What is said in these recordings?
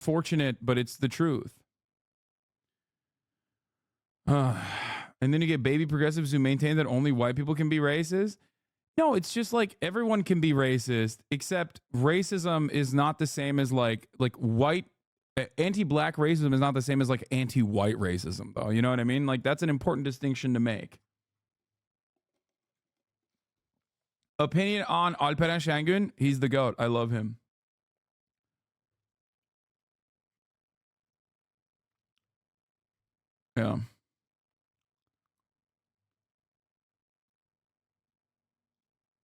unfortunate, but it's the truth. And then you get baby progressives who maintain that only white people can be racist. No, it's just like everyone can be racist, except racism is not the same as like white anti-black racism is not the same as like anti-white racism, though. You know what I mean? Like that's an important distinction to make. Opinion on Alperen Şengün? He's the GOAT. I love him. Yeah.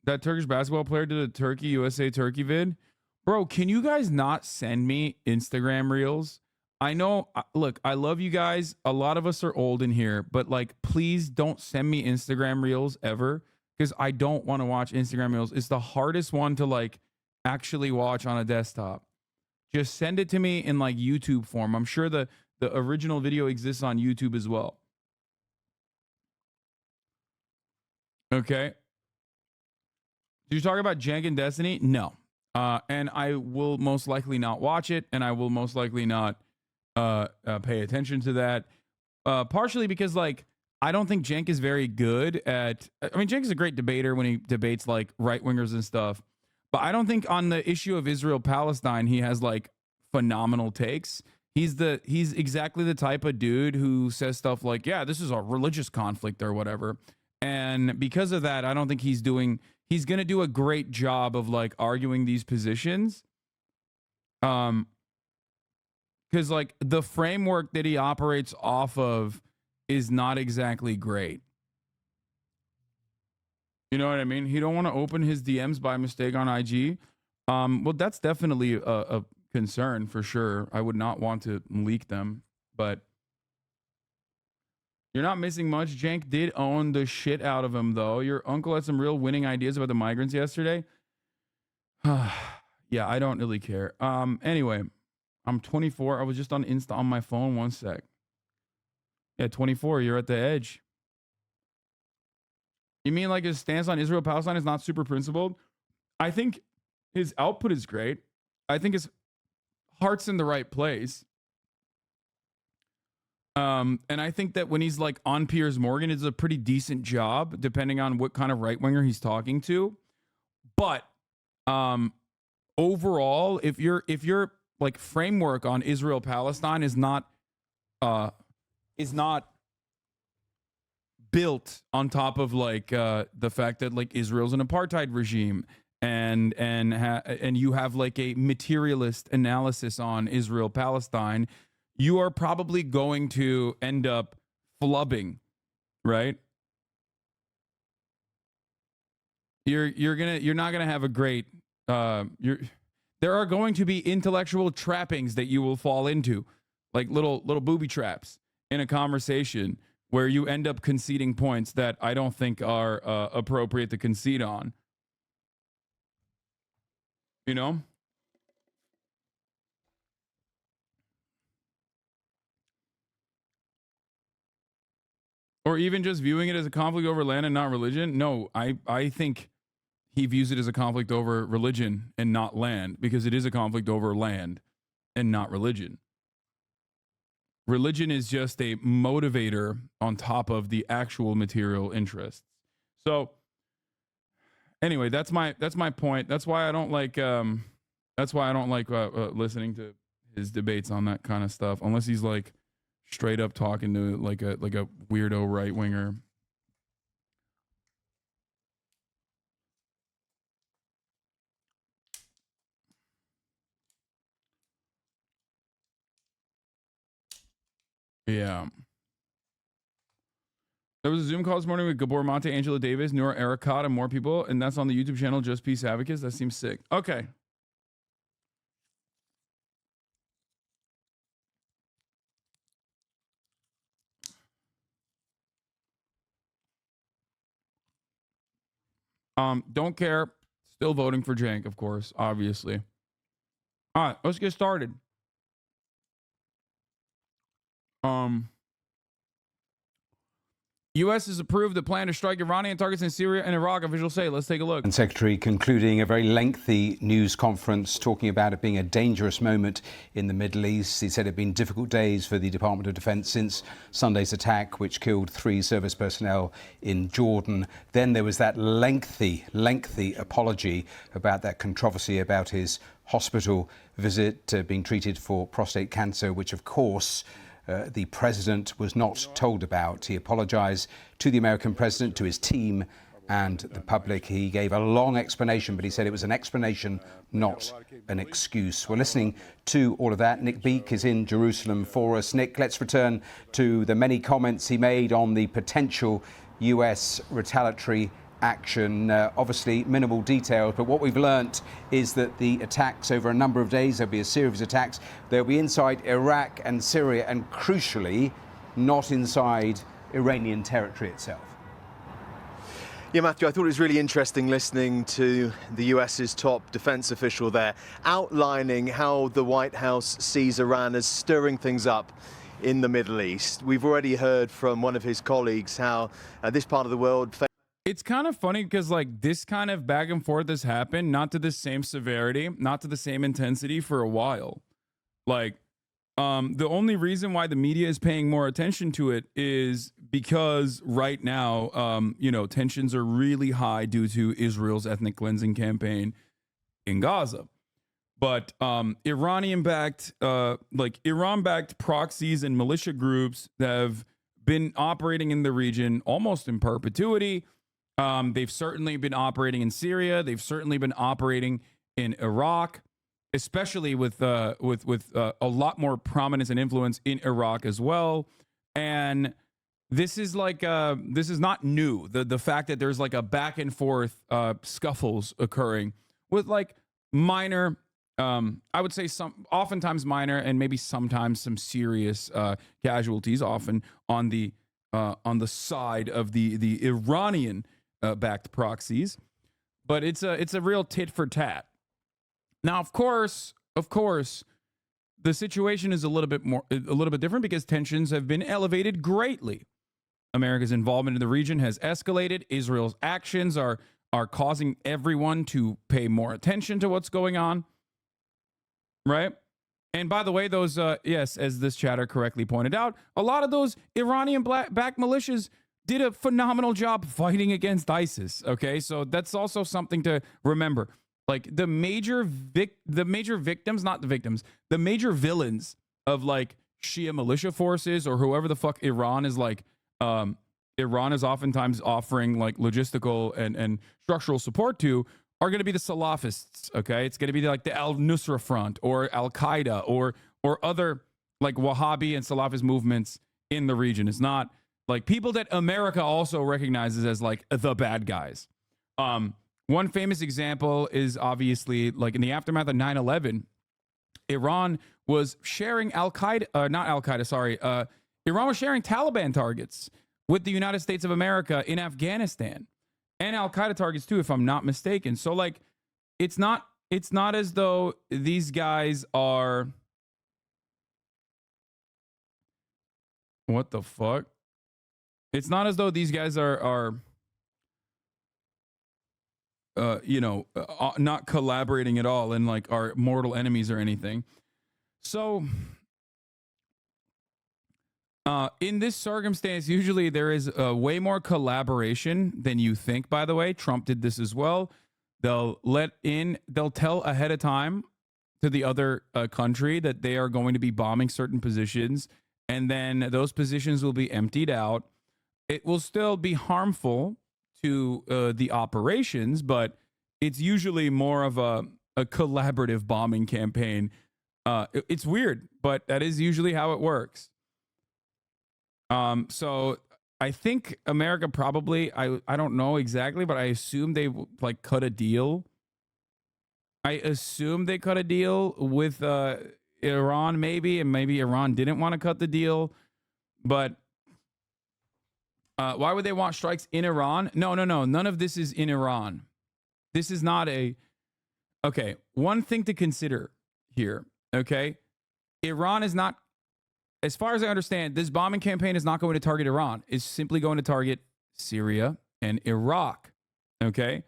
That Turkish basketball player did a Turkey USA Turkey vid. Bro, can you guys not send me Instagram reels? I know, look, I love you guys. A lot of us are old in here, but like, please don't send me Instagram reels ever because I don't want to watch Instagram reels. It's the hardest one to like actually watch on a desktop. Just send it to me in like YouTube form. I'm sure the original video exists on YouTube as well. Okay. Did you talk about Jank and Destiny? No. And I will most likely not watch it, and I will most likely not pay attention to that. Partially because, like, I don't think Jank is very good at. I mean, Jank is a great debater when he debates like right wingers and stuff, but I don't think on the issue of Israel Palestine he has like phenomenal takes. He's exactly the type of dude who says stuff like, "Yeah, this is a religious conflict" or whatever. And because of that, I don't think he's going to do a great job of like arguing these positions. Because like the framework that he operates off of is not exactly great. You know what I mean? He don't want to open his DMs by mistake on IG. Well, that's definitely a concern for sure. I would not want to leak them, but you're not missing much. Jank did own the shit out of him, though. Your uncle had some real winning ideas about the migrants yesterday. Yeah, I don't really care. Anyway, I'm 24. I was just on Insta on my phone. One sec. Yeah, 24. You're at the edge. You mean like his stance on Israel Palestine is not super principled? I think his output is great. I think his heart's in the right place. And I think that when he's like on Piers Morgan, it's a pretty decent job, depending on what kind of right winger he's talking to. But overall, if your like framework on Israel Palestine is not built on top of like the fact that like Israel's an apartheid regime and you have like a materialist analysis on Israel Palestine, you are probably going to end up flubbing, right? You're not gonna have a great there are going to be intellectual trappings that you will fall into, like little booby traps in a conversation where you end up conceding points that I don't think are appropriate to concede on. You know? Or even just viewing it as a conflict over land and not religion. No, I think he views it as a conflict over religion and not land, because it is a conflict over land and not religion. Religion is just a motivator on top of the actual material interests. So anyway, that's my point. That's why I don't like listening to his debates on that kind of stuff, unless he's like straight up talking to like a weirdo right winger. Yeah. There was a Zoom call this morning with Gabor Mate, Angela Davis, Noor Erakat, and more people, and that's on the YouTube channel Just Peace Advocates. That seems sick. Okay. Don't care. Still voting for Jank, of course, obviously. All right, let's get started. U.S. has approved the plan to strike Iranian targets in Syria and Iraq, officials say. Let's take a look. And Secretary concluding a very lengthy news conference talking about it being a dangerous moment in the Middle East. He said it had been difficult days for the Department of Defense since Sunday's attack, which killed 3 service personnel in Jordan. Then there was that lengthy apology about that controversy about his hospital visit, being treated for prostate cancer, which of course the president was not told about. He apologized to the American president, to his team and the public. He gave a long explanation, but he said it was an explanation, not an excuse. We're listening to all of that. Nick Beake is in Jerusalem for us. Nick, let's return to the many comments he made on the potential US retaliatory action. Obviously minimal details, but what we've learnt is that the attacks over a number of days, there'll be a series of attacks, they'll be inside Iraq and Syria, and crucially not inside Iranian territory itself. Yeah, Matthew, I thought it was really interesting listening to the US's top defense official there, outlining how the White House sees Iran as stirring things up in the Middle East. We've already heard from one of his colleagues how this part of the world... It's kind of funny because like this kind of back and forth has happened, not to the same severity, not to the same intensity for a while. Like, the only reason why the media is paying more attention to it is because right now, tensions are really high due to Israel's ethnic cleansing campaign in Gaza. But Iranian-backed proxies and militia groups that have been operating in the region almost in perpetuity. They've certainly been operating in Syria. They've certainly been operating in Iraq, especially with a lot more prominence and influence in Iraq as well. And this is this is not new. The fact that there's like a back and forth scuffles occurring with like minor, I would say oftentimes minor and maybe sometimes some serious casualties, often on the side of the Iranian backed proxies, but it's a real tit for tat. Now, of course, the situation is a little bit different because tensions have been elevated greatly. America's involvement in the region has escalated. Israel's actions are causing everyone to pay more attention to what's going on, right? And by the way, those yes, as this chatter correctly pointed out, a lot of those Iranian-backed militias did a phenomenal job fighting against ISIS. Okay, so that's also something to remember. Like the major villains of like Shia militia forces or whoever the fuck Iran is like. Iran is oftentimes offering like logistical and structural support to are going to be the Salafists. Okay, it's going to be like the Al Nusra Front or Al Qaeda or other like Wahhabi and Salafist movements in the region. It's not like people that America also recognizes as like the bad guys. One famous example is obviously like in the aftermath of 9/11, Iran was sharing Iran was sharing Taliban targets with the United States of America in Afghanistan and Al Qaeda targets too, if I'm not mistaken. So like, it's not as though these guys are, what the fuck? It's not as though these guys are not collaborating at all and like are mortal enemies or anything. So in this circumstance, usually there is way more collaboration than you think, by the way. Trump did this as well. They'll tell ahead of time to the other country that they are going to be bombing certain positions, and then those positions will be emptied out. It will still be harmful to the operations, but it's usually more of a collaborative bombing campaign. It's weird, but that is usually how it works. So I think America probably, I don't know exactly, but I assume they like cut a deal. I assume they cut a deal with Iran maybe, and maybe Iran didn't want to cut the deal, but why would they want strikes in Iran? No. None of this is in Iran. This is not okay. One thing to consider here. Okay. Iran is not as far as I understand, this bombing campaign is not going to target Iran. It's simply going to target Syria and Iraq. Okay?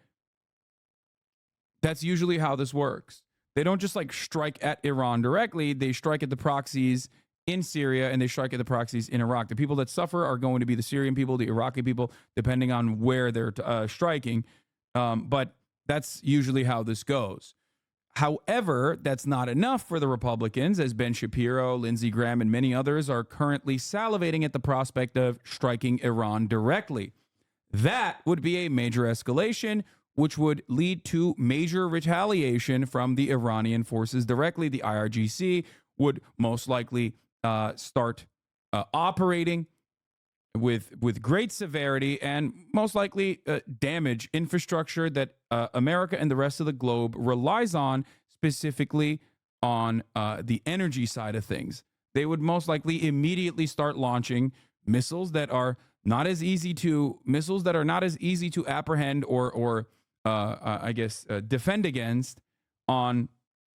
That's usually how this works. They don't just like strike at Iran directly. They strike at the proxies in Syria and they strike at the proxies in Iraq. The people that suffer are going to be the Syrian people, the Iraqi people, depending on where they're striking. But that's usually how this goes. However, that's not enough for the Republicans, as Ben Shapiro, Lindsey Graham, and many others are currently salivating at the prospect of striking Iran directly. That would be a major escalation, which would lead to major retaliation from the Iranian forces directly. The IRGC would most likely start operating with great severity and most likely damage infrastructure that America and the rest of the globe relies on, specifically on the energy side of things. They would most likely immediately start launching missiles that are not as easy to apprehend or defend against on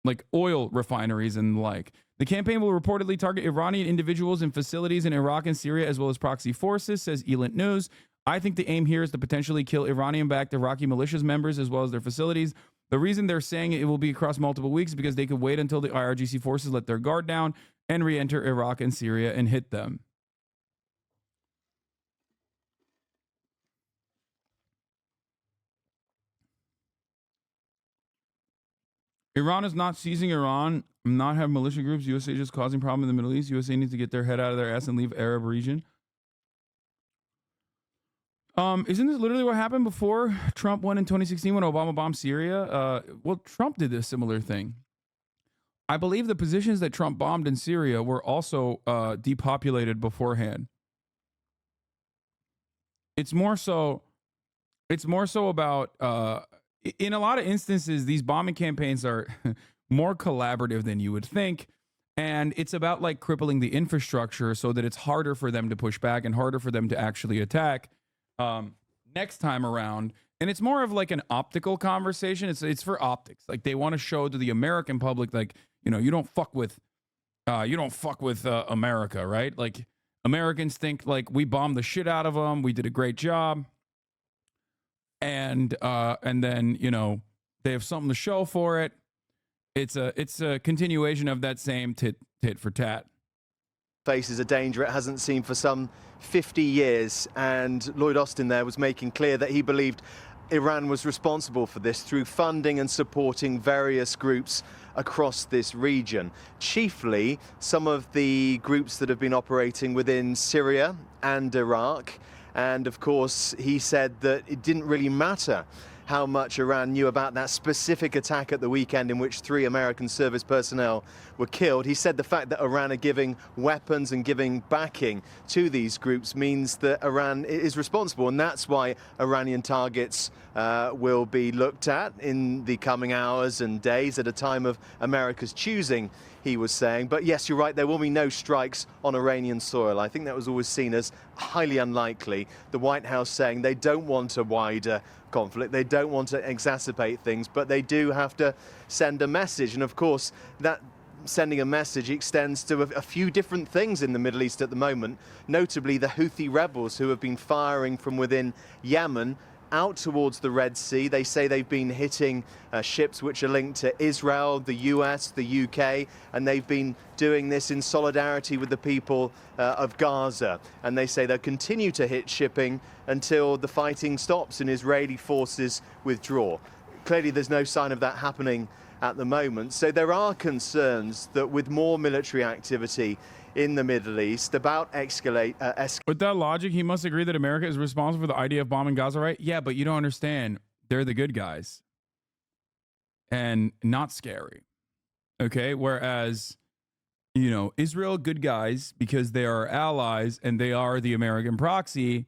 like oil refineries and the like. The campaign will reportedly target Iranian individuals and facilities in Iraq and Syria, as well as proxy forces, says Elint News. I think the aim here is to potentially kill Iranian-backed Iraqi militias members as well as their facilities. The reason they're saying it will be across multiple weeks is because they could wait until the IRGC forces let their guard down and re-enter Iraq and Syria and hit them. Iran is not seizing Iran, not have militia groups. USA just causing problem in the Middle East. USA needs to get their head out of their ass and leave Arab region. Isn't this literally what happened before Trump won in 2016 when Obama bombed Syria? Well, Trump did a similar thing. I believe the positions that Trump bombed in Syria were also depopulated beforehand. It's more so about in a lot of instances, these bombing campaigns are more collaborative than you would think. And it's about like crippling the infrastructure so that it's harder for them to push back and harder for them to actually attack next time around. And it's more of like an optical conversation. It's for optics. Like they want to show to the American public, like, you know, you don't fuck with America, right? Like Americans think like we bombed the shit out of them. We did a great job. And then, you know, they have something to show for it. It's a continuation of that same tit for tat. Faces a danger it hasn't seen for some 50 years. And Lloyd Austin there was making clear that he believed Iran was responsible for this through funding and supporting various groups across this region. Chiefly, some of the groups that have been operating within Syria and Iraq. And of course, he said that it didn't really matter how much Iran knew about that specific attack at the weekend in which 3 American service personnel were killed. He said the fact that Iran are giving weapons and giving backing to these groups means that Iran is responsible, and that's why Iranian targets will be looked at in the coming hours and days at a time of America's choosing, he was saying. But yes, you're right, there will be no strikes on Iranian soil. I think that was always seen as highly unlikely. The White House saying they don't want a wider conflict, they don't want to exacerbate things, but they do have to send a message. And of course, that sending a message extends to a few different things in the Middle East at the moment, notably the Houthi rebels who have been firing from within Yemen out towards the Red Sea. They say they've been hitting ships which are linked to Israel, the US, the UK, and they've been doing this in solidarity with the people of Gaza. And they say they'll continue to hit shipping until the fighting stops and Israeli forces withdraw. Clearly, there's no sign of that happening at the moment. So there are concerns that with more military activity in the Middle East about With that logic, he must agree that America is responsible for the idea of bombing Gaza, right? Yeah, but you don't understand. They're the good guys. And not scary. Okay? Whereas, you know, Israel, good guys because they are allies and they are the American proxy,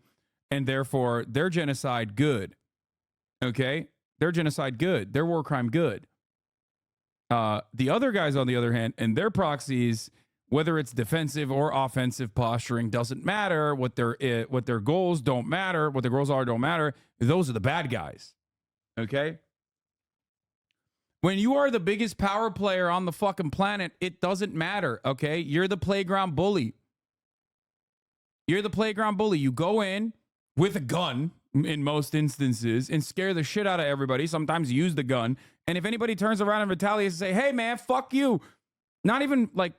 and therefore their genocide good. Okay? Their genocide good. Their war crime good. The other guys, on the other hand, and their proxies, whether it's defensive or offensive posturing, doesn't matter. What their goals don't matter. What their goals are don't matter. Those are the bad guys. Okay? When you are the biggest power player on the fucking planet, it doesn't matter, okay? You're the playground bully. You're the playground bully. You go in with a gun in most instances and scare the shit out of everybody. Sometimes use the gun. And if anybody turns around and retaliates and say, hey, man, fuck you. Not even like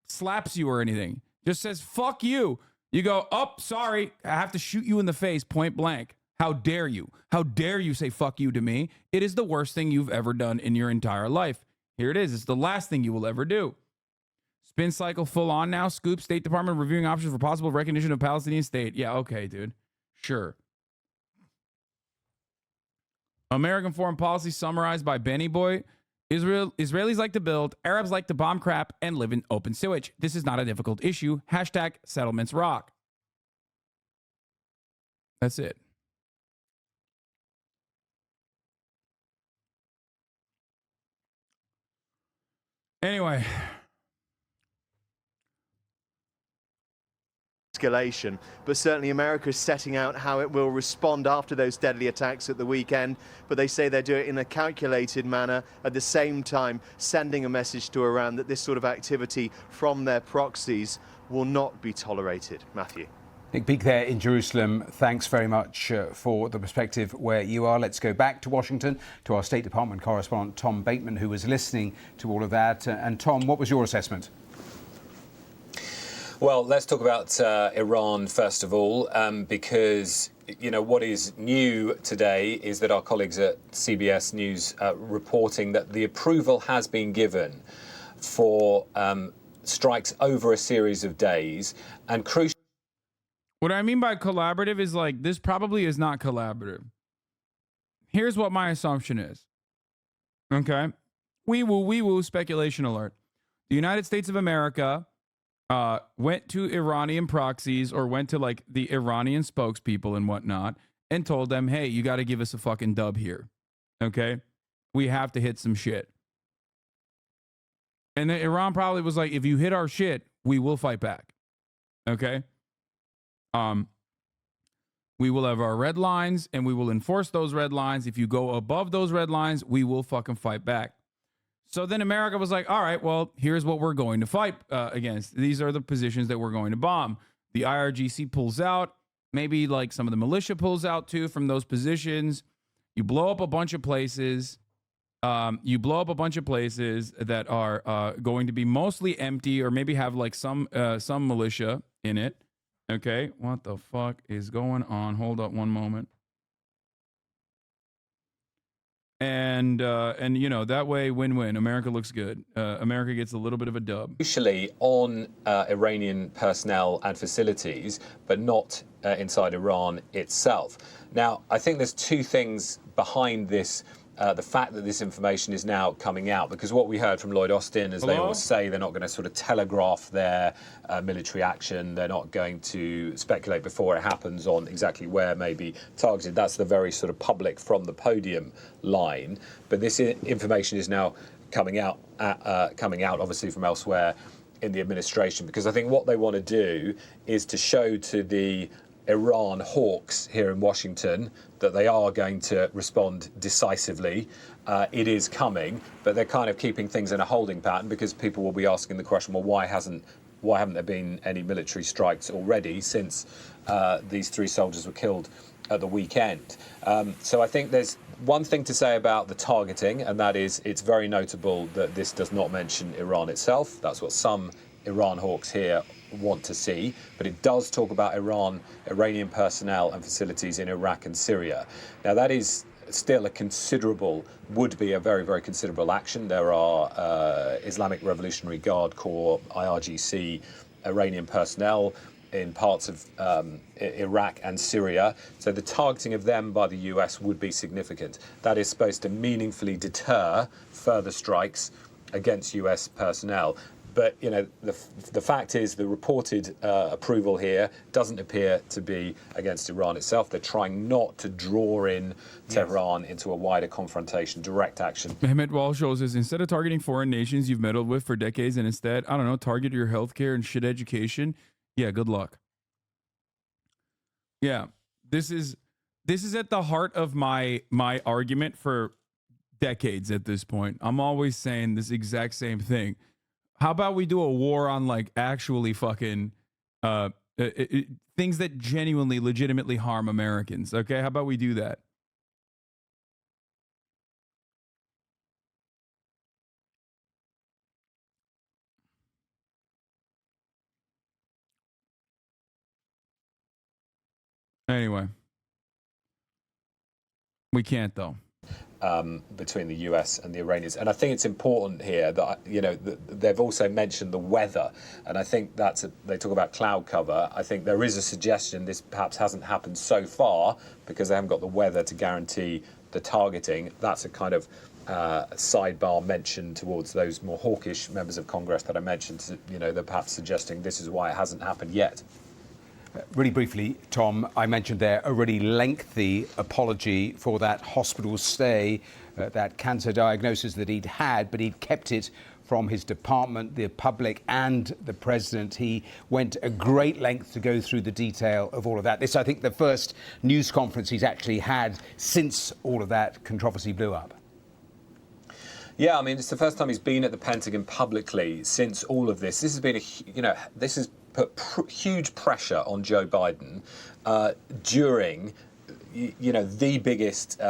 slaps you or anything. Just says, fuck you. You go, oh, sorry. I have to shoot you in the face point blank. How dare you? How dare you say fuck you to me? It is the worst thing you've ever done in your entire life. Here it is. It's the last thing you will ever do. Spin cycle full on now. Scoop, State Department reviewing options for possible recognition of Palestinian state. Yeah, okay, dude. Sure. American foreign policy summarized by Benny Boy. Israelis like to build, Arabs like to bomb crap, and live in open sewage. This is not a difficult issue. Hashtag settlements rock. That's it. Anyway. Escalation, but certainly America is setting out how it will respond after those deadly attacks at the weekend, but they say they do it in a calculated manner, at the same time sending a message to Iran that this sort of activity from their proxies will not be tolerated. Matthew. Nick Peake there in Jerusalem. Thanks very much for the perspective where you are. Let's go back to Washington to our State Department correspondent Tom Bateman, who was listening to all of that. And Tom, what was your assessment? Well, let's talk about Iran first of all, because, you know, what is new today is that our colleagues at CBS News reporting that the approval has been given for strikes over a series of days, and crucial. What I mean by collaborative is like, this probably is not collaborative. Here's what my assumption is. Okay. Wee woo, speculation alert. The United States of America went to Iranian proxies or went to like the Iranian spokespeople and whatnot and told them, hey, you got to give us a fucking dub here. Okay. We have to hit some shit. And then Iran probably was like, if you hit our shit, we will fight back. Okay. We will have our red lines and we will enforce those red lines. If you go above those red lines, we will fucking fight back. So then America was like, all right, well, here's what we're going to fight against. These are the positions that we're going to bomb. The IRGC pulls out. Maybe like some of the militia pulls out too from those positions. You blow up a bunch of places. You blow up a bunch of places that are going to be mostly empty or maybe have like some militia in it. Okay, what the fuck is going on? Hold up one moment. And you know, that way, win-win. America looks good. America gets a little bit of a dub. Usually on Iranian personnel and facilities, but not inside Iran itself. Now, I think there's two things behind this. The fact that this information is now coming out, because what we heard from Lloyd Austin is they always say they're not going to sort of telegraph their military action. They're not going to speculate before it happens on exactly where may be targeted. That's the very sort of public from the podium line. But this information is now coming out obviously from elsewhere in the administration, because I think what they want to do is to show to the Iran hawks here in Washington that they are going to respond decisively. It is coming, but they're kind of keeping things in a holding pattern, because people will be asking the question, well, why haven't there been any military strikes already since these 3 soldiers were killed at the weekend? So I think there's one thing to say about the targeting, and that is it's very notable that this does not mention Iran itself. That's what some Iran hawks here want to see, but it does talk about Iranian personnel and facilities in Iraq and Syria. Now, that is still would be a very, very considerable action. There are Islamic Revolutionary Guard Corps, IRGC, Iranian personnel in parts of Iraq and Syria. So the targeting of them by the US would be significant. That is supposed to meaningfully deter further strikes against US personnel. But, you know, the fact is the reported approval here doesn't appear to be against Iran itself. They're trying not to draw in Tehran into a wider confrontation, direct action. Mehmet Walsho says, instead of targeting foreign nations you've meddled with for decades and instead, I don't know, target your healthcare and shit education, yeah, good luck. Yeah, this is at the heart of my argument for decades at this point. I'm always saying this exact same thing. How about we do a war on like actually fucking things that genuinely, legitimately harm Americans? Okay, how about we do that? Anyway, we can't though. Between the US and the Iranians. And I think it's important here that, you know, they've also mentioned the weather. And I think they talk about cloud cover. I think there is a suggestion this perhaps hasn't happened so far because they haven't got the weather to guarantee the targeting. That's a kind of sidebar mention towards those more hawkish members of Congress that I mentioned, you know, they're perhaps suggesting this is why it hasn't happened yet. Really briefly, Tom, I mentioned there a really lengthy apology for that hospital stay, that cancer diagnosis that he'd had, but he'd kept it from his department, the public and the president. He went a great length to go through the detail of all of that. This, I think, the first news conference he's actually had since all of that controversy blew up. Yeah, I mean, it's the first time he's been at the Pentagon publicly since all of this. This has been this has put huge pressure on Joe Biden during, the biggest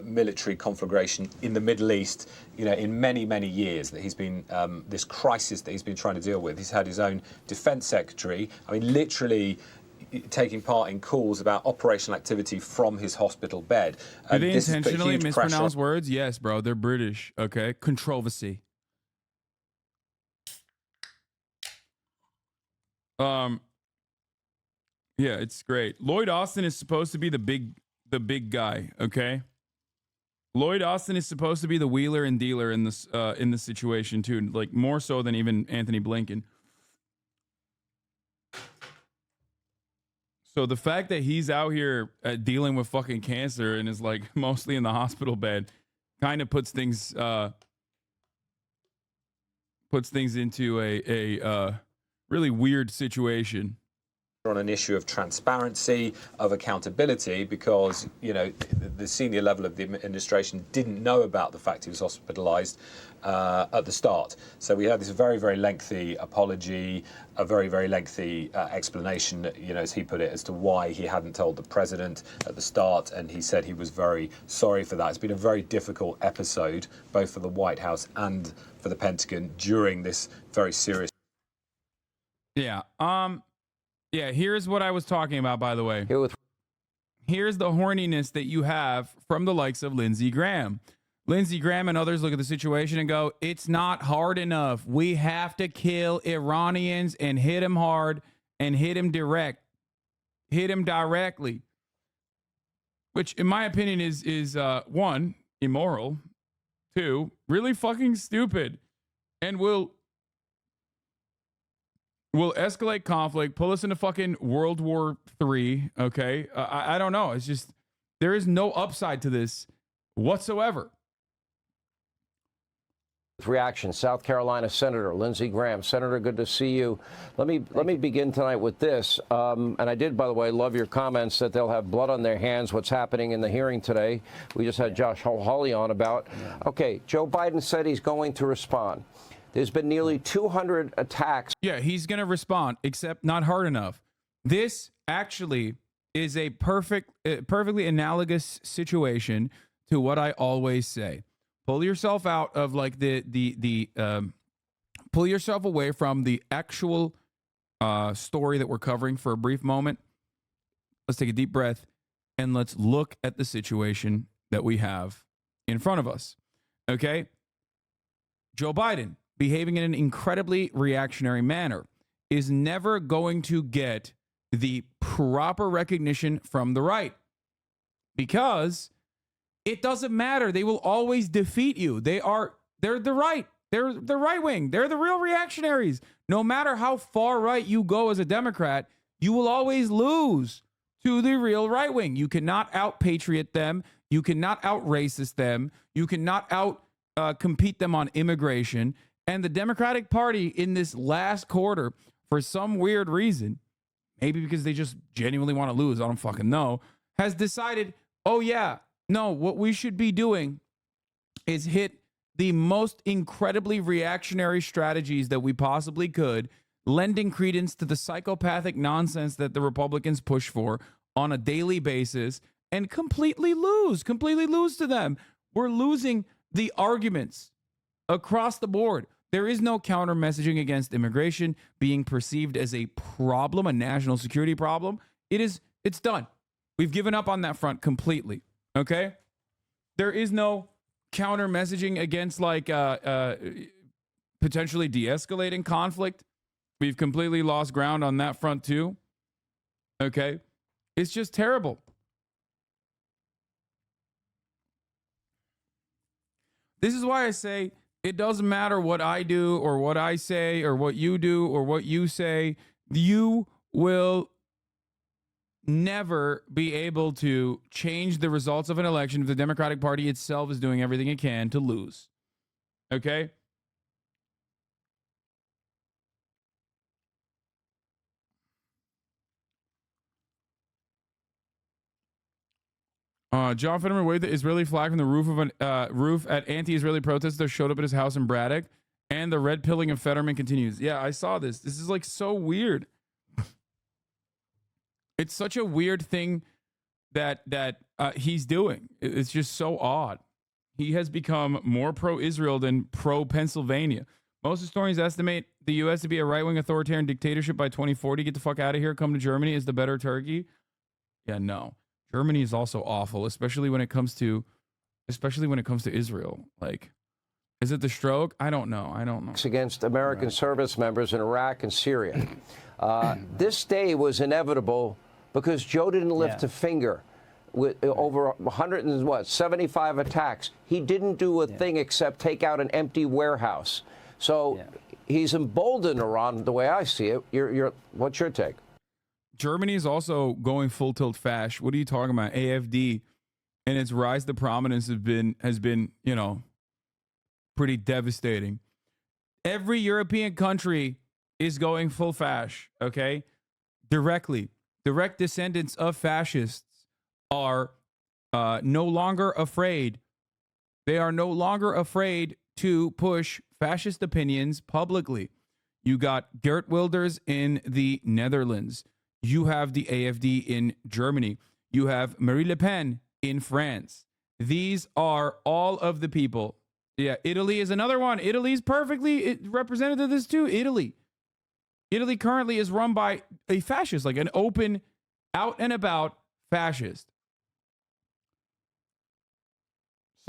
military conflagration in the Middle East, in many, many years that he's been, this crisis that he's been trying to deal with. He's had his own defense secretary, literally taking part in calls about operational activity from his hospital bed. Do they intentionally mispronounce words? Yes, bro. They're British. Okay. Controversy. Yeah, it's great. Lloyd Austin is supposed to be the big guy. Okay. Lloyd Austin is supposed to be the wheeler and dealer in this situation too, like more so than even Anthony Blinken. So the fact that he's out here dealing with fucking cancer and is like mostly in the hospital bed kind of puts things into a really weird situation. On an issue of transparency, of accountability, because the senior level of the administration didn't know about the fact he was hospitalized at the start. So we had this very, very lengthy apology, a very, very lengthy explanation, as he put it, as to why he hadn't told the president at the start, and he said he was very sorry for that. It's been a very difficult episode, both for the White House and for the Pentagon during this very serious. Yeah. Yeah, here's what I was talking about, by the way. Here's the horniness that you have from the likes of Lindsey Graham. Lindsey Graham and others look at the situation and go, it's not hard enough. We have to kill Iranians and hit them hard and hit them directly. Which, in my opinion, is one, immoral, two, really fucking stupid, and will escalate conflict, pull us into fucking World War III, okay? I don't know. It's just, there is no upside to this whatsoever. Reaction, South Carolina Senator Lindsey Graham. Senator, good to see you. Let me begin tonight with this. And I did, by the way, love your comments that they'll have blood on their hands, what's happening in the hearing today. We just had Josh Hawley on about, okay, Joe Biden said he's going to respond. There's been nearly 200 attacks. Yeah, he's going to respond, except not hard enough. This actually is a perfectly analogous situation to what I always say. Pull yourself out of like pull yourself away from the actual story that we're covering for a brief moment. Let's take a deep breath and let's look at the situation that we have in front of us. Okay? Joe Biden, behaving in an incredibly reactionary manner, is never going to get the proper recognition from the right, because it doesn't matter. They will always defeat you. They're the right. They're the right wing. They're the real reactionaries. No matter how far right you go as a Democrat, you will always lose to the real right wing. You cannot out-patriot them. You cannot out-racist them. You cannot out-compete them on immigration. And the Democratic Party in this last quarter, for some weird reason, maybe because they just genuinely want to lose, I don't fucking know, has decided, oh yeah, no, what we should be doing is hit the most incredibly reactionary strategies that we possibly could, lending credence to the psychopathic nonsense that the Republicans push for on a daily basis, and completely lose to them. We're losing the arguments across the board. There is no counter messaging against immigration being perceived as a problem, a national security problem. It's done. We've given up on that front completely. Okay? There is no counter messaging against like potentially de-escalating conflict. We've completely lost ground on that front too. Okay? It's just terrible. This is why I say it doesn't matter what I do or what I say or what you do or what you say. You will never be able to change the results of an election if the Democratic Party itself is doing everything it can to lose. Okay? John Fetterman waved the Israeli flag from the roof at anti-Israeli protesters showed up at his house in Braddock, and the red pilling of Fetterman continues. Yeah, I saw this. This is like so weird. It's such a weird thing that he's doing. It's just so odd. He has become more pro-Israel than pro-Pennsylvania. Most historians estimate the U.S. to be a right-wing authoritarian dictatorship by 2040. Get the fuck out of here. Come to Germany. Is the better Turkey? Yeah, no. Germany is also awful, especially when it comes to Israel. Like, is it the stroke? I don't know. Against American service members in Iraq and Syria. This day was inevitable because Joe didn't lift a finger. With over 175 attacks, he didn't do a thing except take out an empty warehouse. So he's emboldened Iran, the way I see it. What's your take? Germany is also going full tilt fash. What are you talking about? AFD and its rise to prominence has been, pretty devastating. Every European country is going full fash, okay? Direct descendants of fascists are no longer afraid. They are no longer afraid to push fascist opinions publicly. You got Geert Wilders in the Netherlands. You have the AFD in Germany. You have Marine Le Pen in France. These are all of the people. Yeah, Italy is another one. Italy's perfectly represented of this too. Italy currently is run by a fascist, like an open, out and about fascist.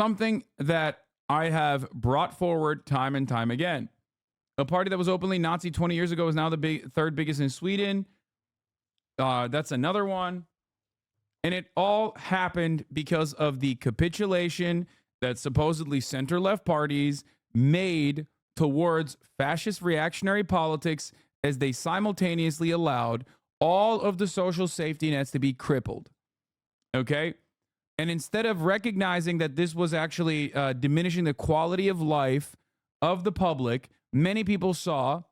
Something that I have brought forward time and time again. A party that was openly Nazi 20 years ago is now the third biggest in Sweden. That's another one. And it all happened because of the capitulation that supposedly center-left parties made towards fascist reactionary politics as they simultaneously allowed all of the social safety nets to be crippled. Okay? And instead of recognizing that this was actually diminishing the quality of life of the public, many people saw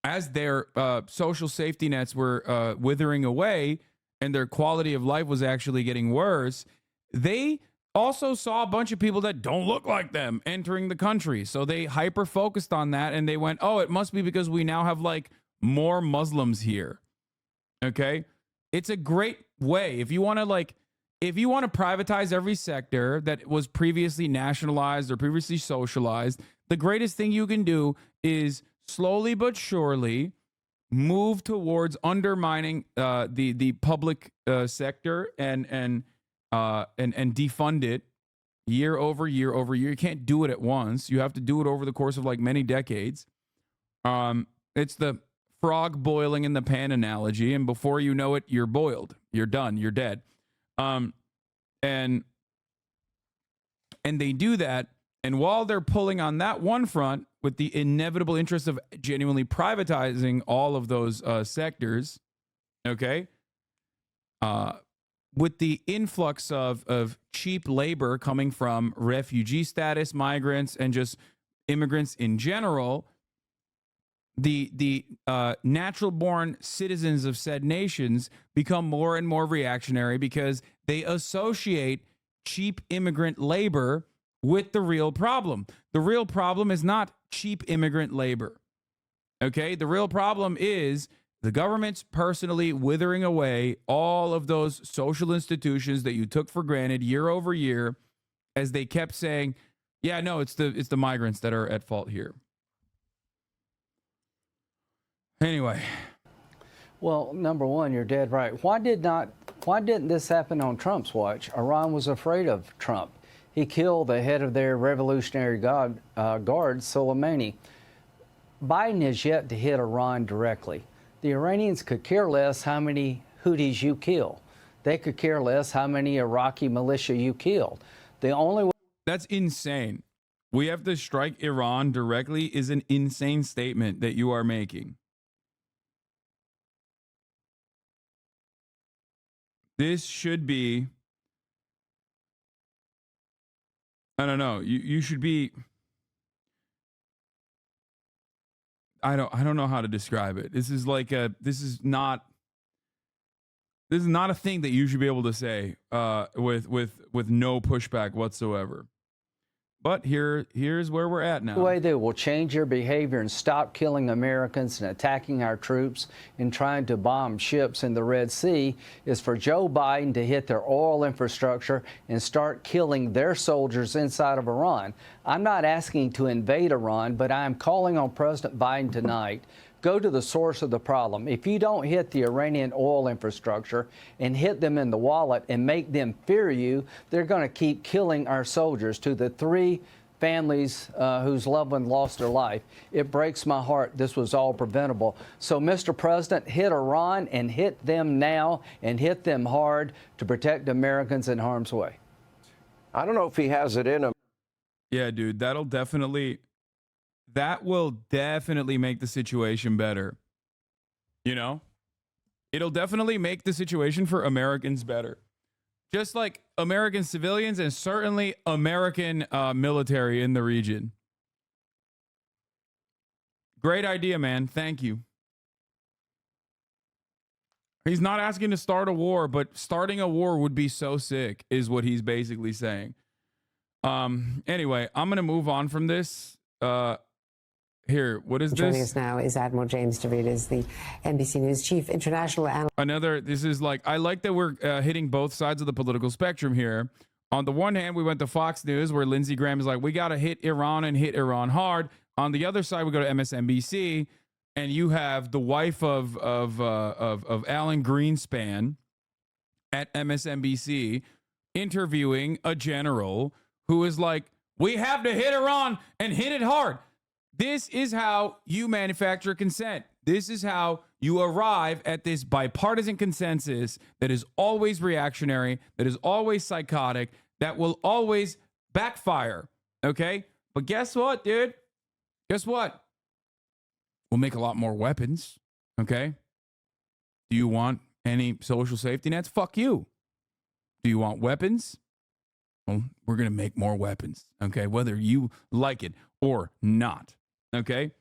as their social safety nets were withering away and their quality of life was actually getting worse, they also saw a bunch of people that don't look like them entering the country. So they hyper-focused on that, and they went, oh, it must be because we now have, like, more Muslims here. Okay? It's a great way. If you want to privatize every sector that was previously nationalized or previously socialized, the greatest thing you can do is slowly but surely move towards undermining the public sector and defund it year over year over year. You can't do it at once. You have to do it over the course of like many decades. It's the frog boiling in the pan analogy, and before you know it, you're boiled. You're done. You're dead. And they do that. And while they're pulling on that one front with the inevitable interest of genuinely privatizing all of those sectors, okay, with the influx of cheap labor coming from refugee status migrants and just immigrants in general, the natural-born citizens of said nations become more and more reactionary because they associate cheap immigrant labor with the real problem. The real problem is not cheap immigrant labor. Okay? The real problem is the government's personally withering away all of those social institutions that you took for granted year over year, as they kept saying, yeah, no, it's the migrants that are at fault here. Anyway. Well, number one, you're dead right. Why didn't this happen on Trump's watch? Iran was afraid of Trump. He killed the head of their Revolutionary Guard, Soleimani. Biden has yet to hit Iran directly. The Iranians could care less how many Houthis you kill. They could care less how many Iraqi militia you killed. The only way— That's insane. We have to strike Iran directly is an insane statement that you are making. This should be, I don't know, you should be, I don't know how to describe it. This is not a thing that you should be able to say with no pushback whatsoever. But here's where we're at now. The way they will change your behavior and stop killing Americans and attacking our troops and trying to bomb ships in the Red Sea is for Joe Biden to hit their oil infrastructure and start killing their soldiers inside of Iran. I'm not asking to invade Iran, but I'm calling on President Biden tonight. Go to the source of the problem. If you don't hit the Iranian oil infrastructure and hit them in the wallet and make them fear you, they're going to keep killing our soldiers. To the 3 families whose loved one lost their life, it breaks my heart this was all preventable. So, Mr. President, hit Iran and hit them now and hit them hard to protect Americans in harm's way. I don't know if he has it in him. Yeah, dude, that will definitely make the situation better. You know? It'll definitely make the situation for Americans better. Just like American civilians and certainly American military in the region. Great idea, man. Thank you. He's not asking to start a war, but starting a war would be so sick, is what he's basically saying. Anyway, I'm going to move on from this. Here, what is Joining this? us now is Admiral James DeVitas, the NBC News chief international analyst. This is like, I like that we're hitting both sides of the political spectrum here. On the one hand, we went to Fox News where Lindsey Graham is like, we got to hit Iran and hit Iran hard. On the other side, we go to MSNBC and you have the wife of Alan Greenspan at MSNBC interviewing a general who is like, we have to hit Iran and hit it hard. This is how you manufacture consent. This is how you arrive at this bipartisan consensus that is always reactionary, that is always psychotic, that will always backfire. Okay? But guess what, dude? Guess what? We'll make a lot more weapons. Okay? Do you want any social safety nets? Fuck you. Do you want weapons? Well, we're going to make more weapons. Okay? Whether you like it or not. Okay?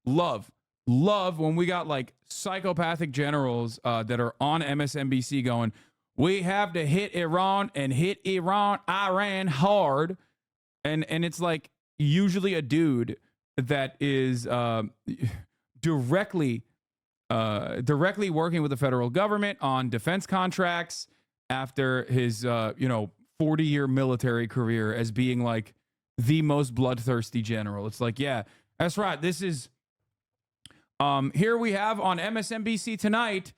Love when we got like psychopathic generals that are on MSNBC going, we have to hit Iran and hit Iran hard. And it's like usually a dude that is directly working with the federal government on defense contracts after his 40-year military career as being like the most bloodthirsty general. It's like, yeah, that's right. This is here we have on MSNBC tonight,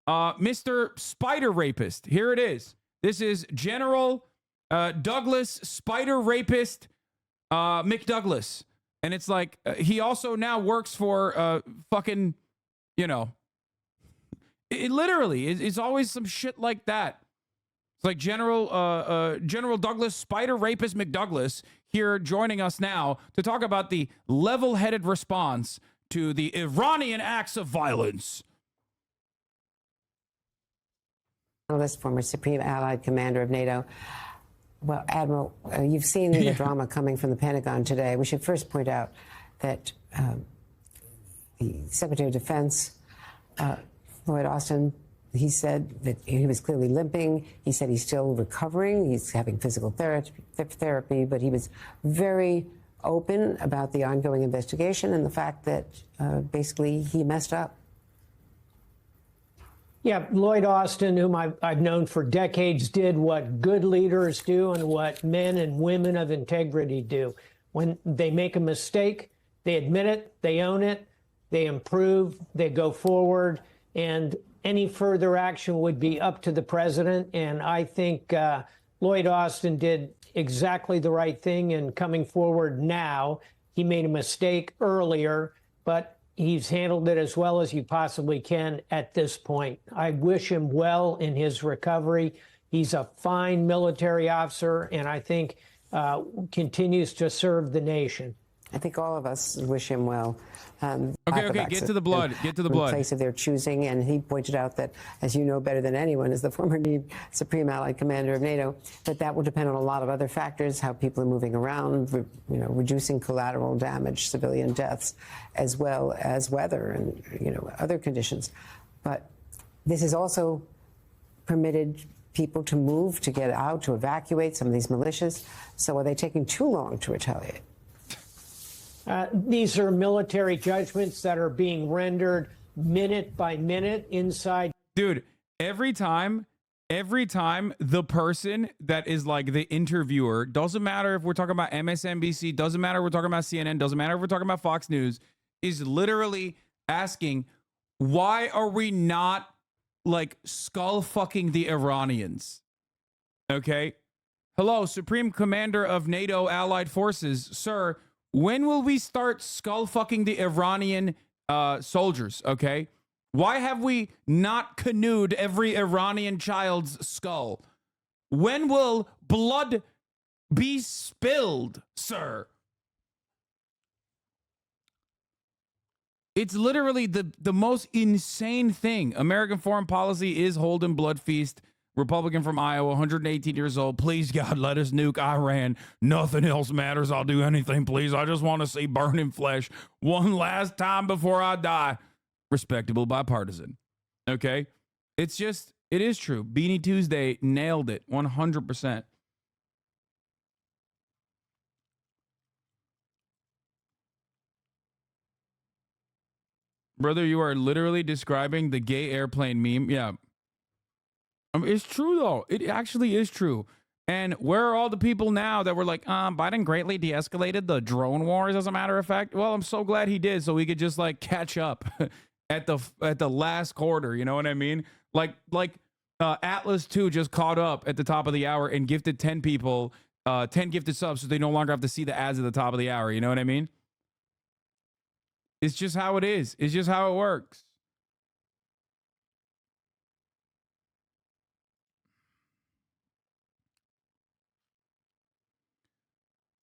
Mr. Spider Rapist. Here it is. This is General Douglas Spider Rapist McDouglas. And it's like he also now works for fucking, it literally it's always some shit like that. It's like General Douglas Spider Rapist McDouglas here joining us now to talk about the level-headed response to the Iranian acts of violence. Analyst, former Supreme Allied Commander of NATO. Well, Admiral, you've seen the drama coming from the Pentagon today. We should first point out that the Secretary of Defense, Lloyd Austin, He said that he was clearly limping. He said he's still recovering. He's having physical therapy, but he was very open about the ongoing investigation and the fact that basically he messed up. Yeah, Lloyd Austin, whom I've known for decades, did what good leaders do and what men and women of integrity do. When they make a mistake, they admit it, they own it, they improve, they go forward, and any further action would be up to the president. And I think Lloyd Austin did exactly the right thing in coming forward now. He made a mistake earlier, but he's handled it as well as you possibly can at this point. I wish him well in his recovery. He's a fine military officer, and I think continues to serve the nation. I think all of us wish him well. Okay, get to the blood. Get to the blood. Place of their choosing, and he pointed out that, as you know better than anyone, as the former Supreme Allied Commander of NATO, that will depend on a lot of other factors: how people are moving around, reducing collateral damage, civilian deaths, as well as weather and other conditions. But this has also permitted people to move, to get out, to evacuate some of these militias. So are they taking too long to retaliate? These are military judgments that are being rendered minute by minute inside. Dude, every time the person that is like the interviewer, doesn't matter if we're talking about MSNBC, doesn't matter if we're talking about CNN, doesn't matter if we're talking about Fox News, is literally asking, why are we not like skull fucking the Iranians? Okay. Hello, Supreme Commander of NATO Allied Forces, sir. When will we start skull fucking the Iranian soldiers? Okay. Why have we not canoed every Iranian child's skull? When will blood be spilled, sir? It's literally the most insane thing. American foreign policy is holding blood feast. Republican from Iowa, 118 years old. Please, God, let us nuke Iran. Nothing else matters. I'll do anything, please. I just want to see burning flesh one last time before I die. Respectable bipartisan. Okay? It is true. Beanie Tuesday nailed it 100%. Brother, you are literally describing the gay airplane meme. Yeah. It's true, though. It actually is true. And where are all the people now that were like, Biden greatly de-escalated the drone wars, as a matter of fact? Well, I'm so glad he did, so we could just like catch up at the last quarter. You know what I mean? Like Atlas 2 just caught up at the top of the hour and gifted 10 people 10 gifted subs, so they no longer have to see the ads at the top of the hour. You know what I mean? It's just how it is. It's just how it works.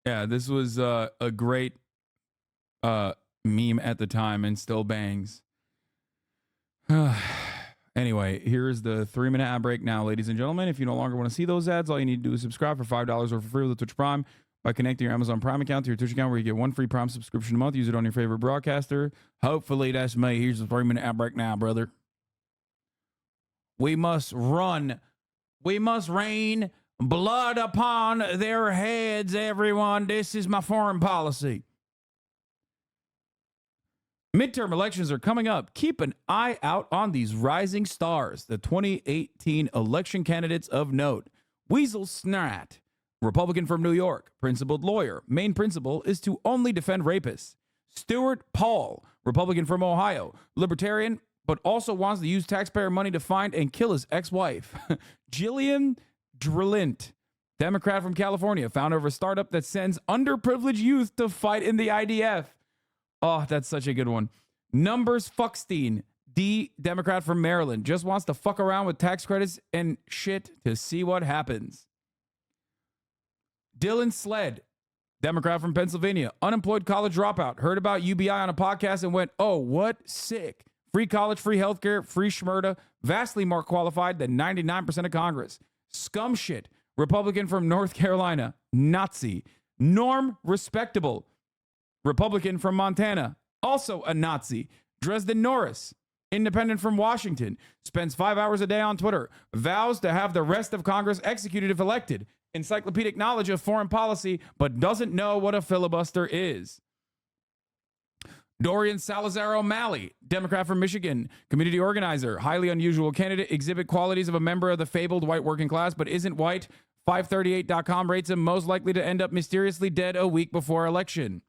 Yeah, this was a great meme at the time and still bangs. Anyway, here's the 3-minute ad break now, ladies and gentlemen. If you no longer want to see those ads, all you need to do is subscribe for $5 or for free with the Twitch Prime by connecting your Amazon Prime account to your Twitch account, where you get one free Prime subscription a month. Use it on your favorite broadcaster. Hopefully that's me. Here's the 3-minute ad break now, brother. We must run. We must rain blood upon their heads, everyone. This is my foreign policy. Midterm elections are coming up. Keep an eye out on these rising stars, the 2018 election candidates of note. Weasel Snrat, Republican from New York, principled lawyer. Main principle is to only defend rapists. Stuart Paul, Republican from Ohio, libertarian, but also wants to use taxpayer money to find and kill his ex-wife. Jillian Drillint, Democrat from California, founder of a startup that sends underprivileged youth to fight in the IDF. Oh, that's such a good one. Numbers Fuckstein, Democrat from Maryland, just wants to fuck around with tax credits and shit to see what happens. Dylan Sled, Democrat from Pennsylvania, unemployed college dropout, heard about UBI on a podcast and went, oh, what? Sick. Free college, free healthcare, free schmurda, vastly more qualified than 99% of Congress. Scum shit, Republican from North Carolina, Nazi. Norm Respectable, Republican from Montana, also a Nazi. Dresden Norris, Independent from Washington. Spends 5 hours a day on Twitter. Vows to have the rest of Congress executed if elected. Encyclopedic knowledge of foreign policy, but doesn't know what a filibuster is. Dorian Salazar O'Malley, Democrat from Michigan, community organizer, highly unusual candidate, exhibit qualities of a member of the fabled white working class, but isn't white. 538.com rates him most likely to end up mysteriously dead a week before election.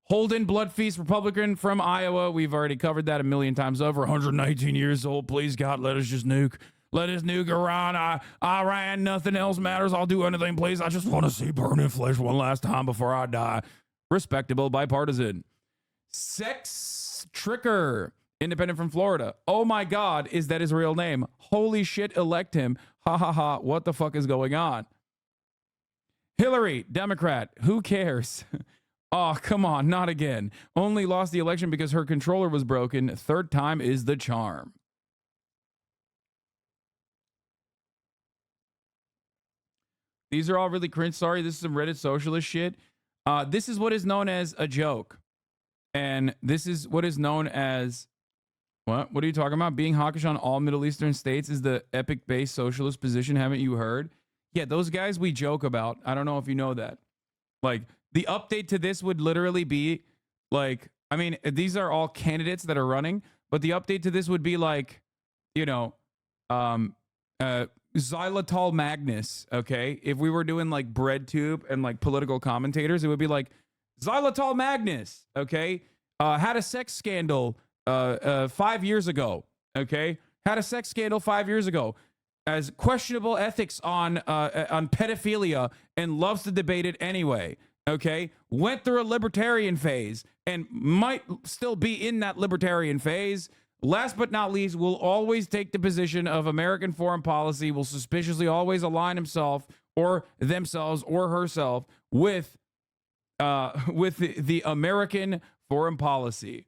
Holden Bloodfeast, Republican from Iowa. We've already covered that a million times over. 119 years old. Please, God, let us just nuke. Let us nuke Iran. Iran, nothing else matters. I'll do anything, please. I just want to see burning flesh one last time before I die. Respectable, bipartisan. Sex Tricker, independent from Florida. Oh my God, is that his real name? Holy shit, elect him. Ha ha ha, what the fuck is going on? Hillary, Democrat, who cares? Oh, come on, not again. Only lost the election because her controller was broken. Third time is the charm. These are all really cringe. Sorry, this is some Reddit socialist shit. This is what is known as a joke. And this is what is known as, what are you talking about? Being hawkish on all Middle Eastern states is the epic-based socialist position. Haven't you heard? Yeah, those guys we joke about. I don't know if you know that. Like, the update to this would literally be, like, I mean, these are all candidates that are running, but the update to this would be like, you know, xylitol Magnus, okay? If we were doing, like, BreadTube and, like, political commentators, it would be like, Xylitol Magnus, okay, had a sex scandal 5 years ago, okay? Had a sex scandal 5 years ago. As questionable ethics on pedophilia and loves to debate it anyway, okay? Went through a libertarian phase and might still be in that libertarian phase. Last but not least, will always take the position of American foreign policy, will suspiciously always align himself or themselves or herself with the American foreign policy.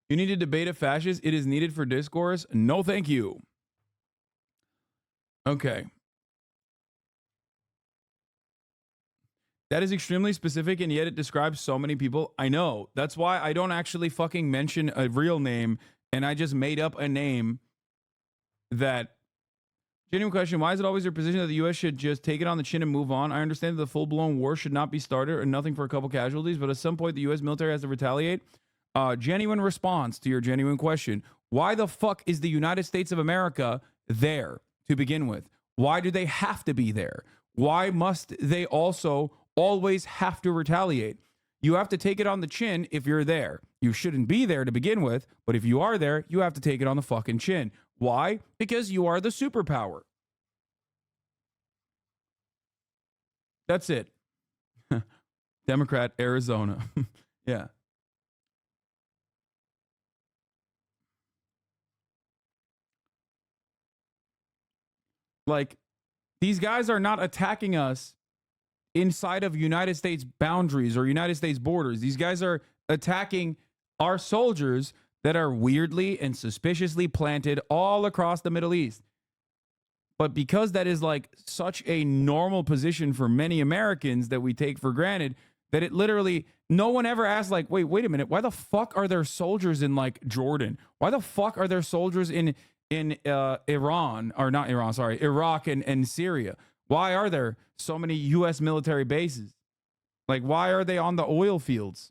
You need to debate a fascist. It is needed for discourse. No, thank you. Okay. That is extremely specific, and yet it describes so many people. I know. That's why I don't actually fucking mention a real name, and I just made up a name that... Genuine question, why is it always your position that the U.S. should just take it on the chin and move on? I understand that the full-blown war should not be started or nothing for a couple casualties, but at some point the U.S. military has to retaliate. Genuine response to your genuine question. Why the fuck is the United States of America there to begin with? Why do they have to be there? Why must they also always have to retaliate? You have to take it on the chin if you're there. You shouldn't be there to begin with, but if you are there, you have to take it on the fucking chin. Why? Because you are the superpower. That's it. Democrat, Arizona. Yeah. Like, these guys are not attacking us inside of United States boundaries or United States borders. These guys are attacking our soldiers that are weirdly and suspiciously planted all across the Middle East. But because that is like such a normal position for many Americans that we take for granted, that it literally, no one ever asked like, wait a minute, why the fuck are there soldiers in like Jordan? Why the fuck are there soldiers in Iran, or not Iran, sorry, Iraq and Syria? Why are there so many U.S. military bases? Like, why are they on the oil fields?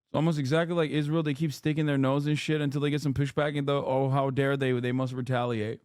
It's almost exactly like Israel. They keep sticking their nose in shit until they get some pushback, and oh, how dare they must retaliate.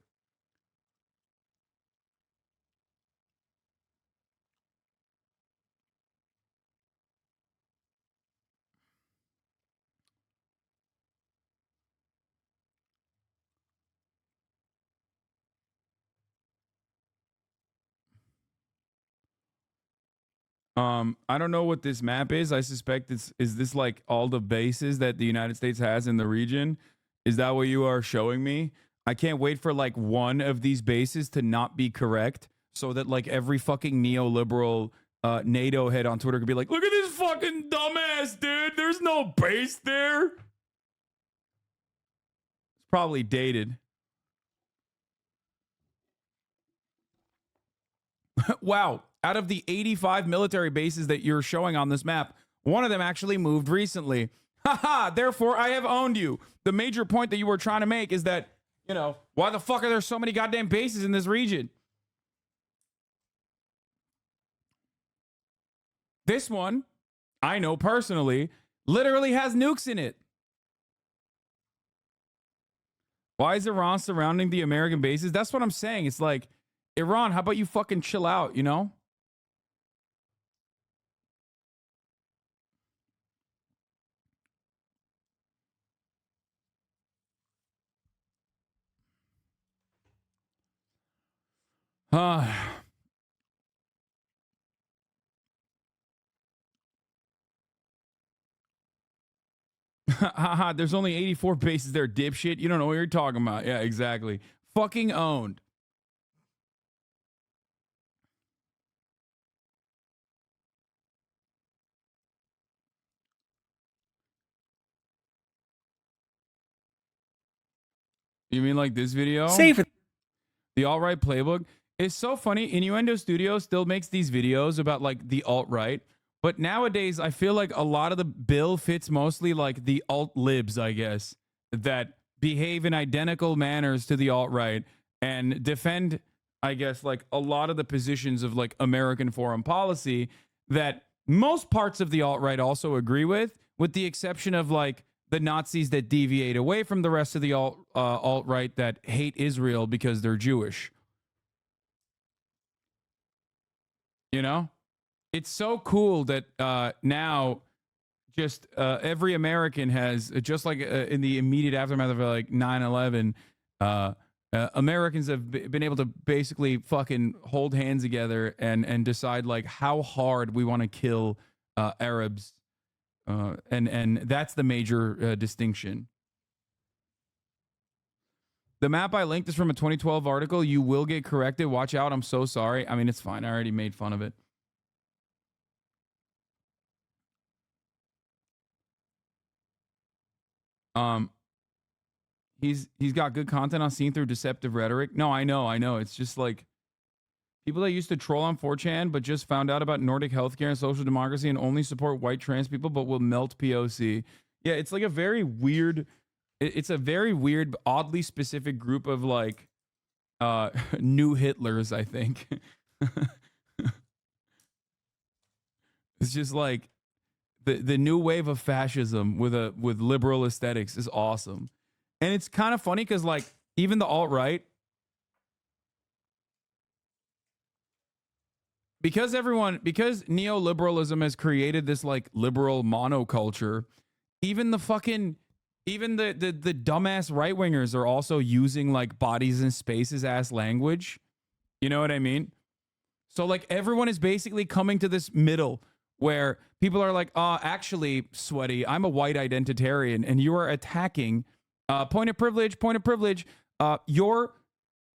I don't know what this map is. I suspect is this like all the bases that the United States has in the region? Is that what you are showing me? I can't wait for like one of these bases to not be correct so that like every fucking neoliberal NATO head on Twitter could be like, look at this fucking dumbass, dude. There's no base there. It's probably dated. Wow. Out of the 85 military bases that you're showing on this map, one of them actually moved recently. Haha, therefore I have owned you. The major point that you were trying to make is that, you know, why the fuck are there so many goddamn bases in this region? This one, I know personally, literally has nukes in it. Why is Iran surrounding the American bases? That's what I'm saying. It's like, Iran, how about you fucking chill out, you know? Haha, there's only 84 bases there, dipshit. You don't know what you're talking about. Yeah, exactly. Fucking owned. You mean like this video? Save it. The alt-right playbook. It's so funny. Innuendo Studio still makes these videos about like the alt-right. But nowadays, I feel like a lot of the bill fits mostly like the alt-libs, I guess, that behave in identical manners to the alt-right and defend, I guess, like a lot of the positions of like American foreign policy that most parts of the alt-right also agree with the exception of like the Nazis that deviate away from the rest of the alt-right that hate Israel because they're Jewish. You know? It's so cool that now just every American has, just like in the immediate aftermath of like 9/11, Americans have been able to basically fucking hold hands together and decide like how hard we want to kill Arabs. And that's the major distinction. The map I linked is from a 2012 article. You will get corrected. Watch out. I'm so sorry. I mean, it's fine. I already made fun of it. He's got good content on Seen Through Deceptive Rhetoric. No, I know. It's just like people that used to troll on 4chan but just found out about Nordic healthcare and social democracy and only support white trans people but will melt POC. Yeah, it's like a very weird, it's a very weird, oddly specific group of like new Hitlers, I think. It's just like the new wave of fascism with liberal aesthetics is awesome. And it's kind of funny because like even the alt-right, because neoliberalism has created this like liberal monoculture, even the dumbass right-wingers are also using like bodies and spaces ass language. You know what I mean? So like everyone is basically coming to this middle where people are like, actually, sweaty, I'm a white identitarian and you are attacking point of privilege, your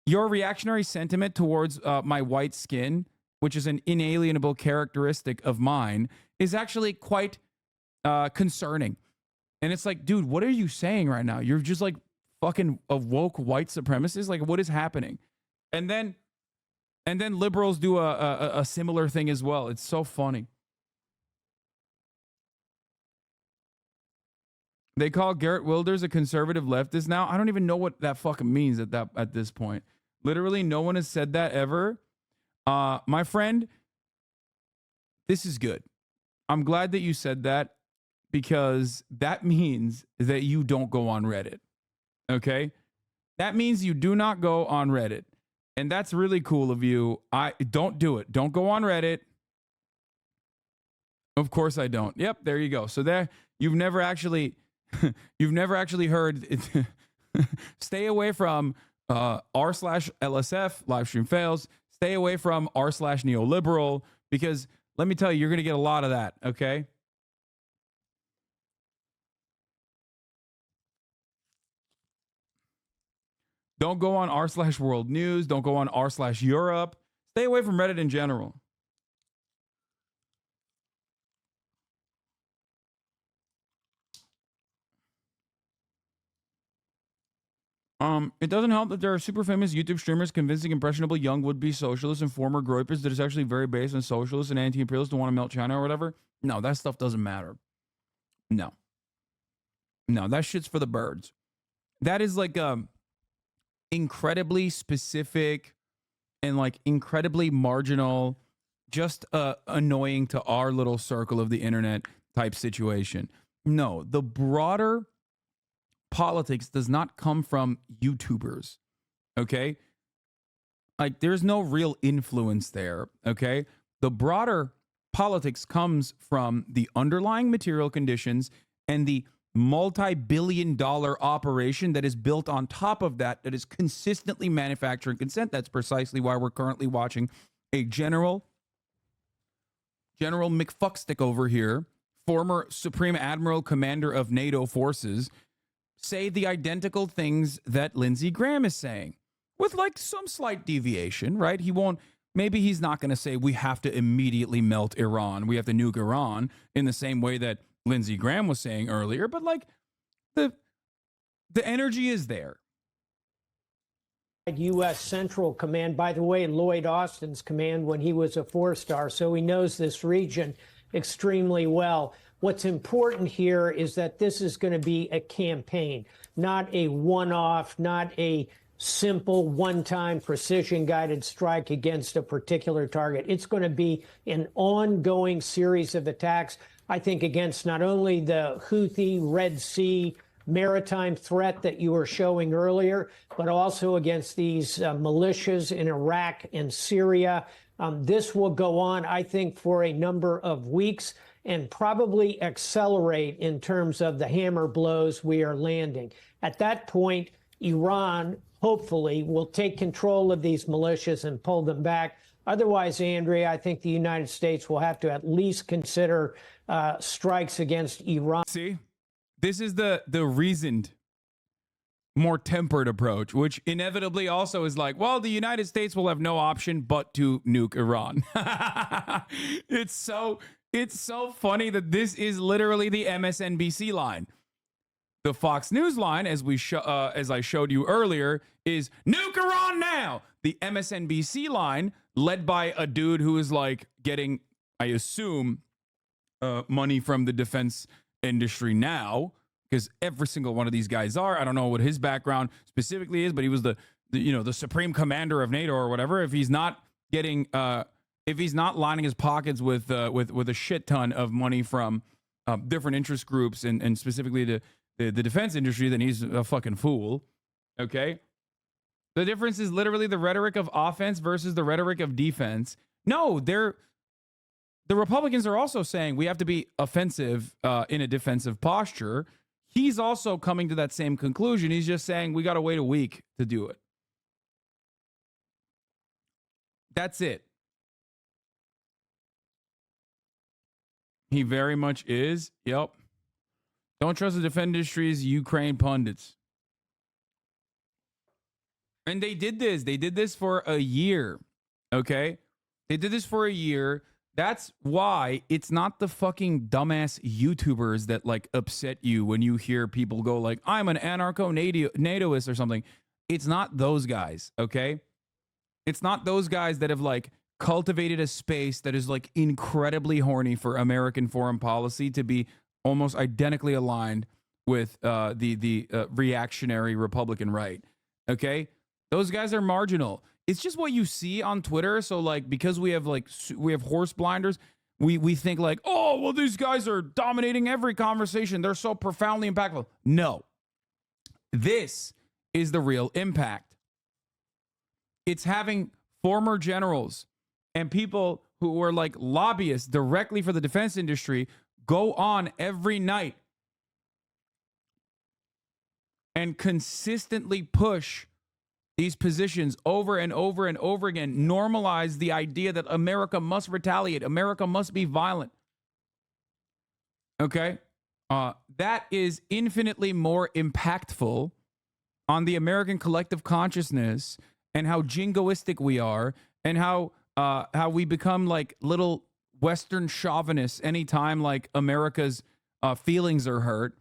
reactionary sentiment towards my white skin, which is an inalienable characteristic of mine, is actually quite concerning. And it's like, dude, what are you saying right now? You're just like fucking a woke white supremacist. Like, what is happening? And then liberals do a similar thing as well. It's so funny. They call Garrett Wilders a conservative leftist now. I don't even know what that fucking means at this point. Literally, no one has said that ever. My friend, this is good. I'm glad that you said that because that means that you don't go on Reddit. Okay? That means you do not go on Reddit. And that's really cool of you. Don't do it. Don't go on Reddit. Of course I don't. Yep, there you go. So there, you've never actually heard it. Stay away from r/LSF live stream fails. Stay away from r/neoliberal because let me tell you, you're going to get a lot of that. Okay. Don't go on r/world news. Don't go on r/Europe. Stay away from Reddit in general. It doesn't help that there are super famous YouTube streamers convincing impressionable young would-be socialists and former groypers that it's actually very based on socialists and anti-imperialists to want to melt China or whatever. No, that stuff doesn't matter. No, that shit's for the birds. That is like incredibly specific and like incredibly marginal, just annoying to our little circle of the internet type situation. No, the broader politics does not come from YouTubers, okay? Like, there's no real influence there, okay? The broader politics comes from the underlying material conditions and the multi-billion-dollar operation that is built on top of that is consistently manufacturing consent. That's precisely why we're currently watching a General McFuckstick over here, former Supreme Admiral Commander of NATO forces, say the identical things that Lindsey Graham is saying, with like some slight deviation, right? Maybe he's not going to say we have to immediately melt Iran, we have to nuke Iran in the same way that Lindsey Graham was saying earlier, but like the energy is there. U.S. Central Command, by the way, Lloyd Austin's command when he was a 4-star, so he knows this region extremely well. What's important here is that this is going to be a campaign, not a one-off, not a simple one-time precision-guided strike against a particular target. It's going to be an ongoing series of attacks, I think, against not only the Houthi Red Sea maritime threat that you were showing earlier, but also against these militias in Iraq and Syria. This will go on, I think, for a number of weeks and probably accelerate in terms of the hammer blows we are landing. At that point, Iran, hopefully, will take control of these militias and pull them back. Otherwise, Andrea, I think the United States will have to at least consider strikes against Iran. See, this is the reasoned, more tempered approach, which inevitably also is like, well, the United States will have no option but to nuke Iran. It's so funny that this is literally the MSNBC line. The Fox News line, as I showed you earlier, is nuke Iran now. The MSNBC line, led by a dude who is like getting, I assume, money from the defense industry now, because every single one of these guys are. I don't know what his background specifically is, but he was the supreme commander of NATO or whatever. If he's not getting, if he's not lining his pockets with a shit ton of money from different interest groups and specifically the defense industry, then he's a fucking fool. Okay. The difference is literally the rhetoric of offense versus the rhetoric of defense. No, the Republicans are also saying we have to be offensive in a defensive posture. He's also coming to that same conclusion. He's just saying we got to wait a week to do it. That's it. He very much is. Yep. Don't trust the defense industry's Ukraine pundits. And they did this. They did this for a year. Okay? They did this for a year. That's why it's not the fucking dumbass YouTubers that like upset you when you hear people go like, I'm an anarcho-NATOist or something. It's not those guys, okay? It's not those guys that have like cultivated a space that is like incredibly horny for American foreign policy to be almost identically aligned with the reactionary Republican right, okay? Those guys are marginal. It's just what you see on Twitter. So like, because we have horse blinders, we think like, oh, well, these guys are dominating every conversation. They're so profoundly impactful. No, this is the real impact. It's having former generals and people who were like lobbyists directly for the defense industry go on every night and consistently push these positions over and over and over again, normalize the idea that America must retaliate, America must be violent. Okay? That is infinitely more impactful on the American collective consciousness and how jingoistic we are and how we become like little Western chauvinists anytime like America's feelings are hurt.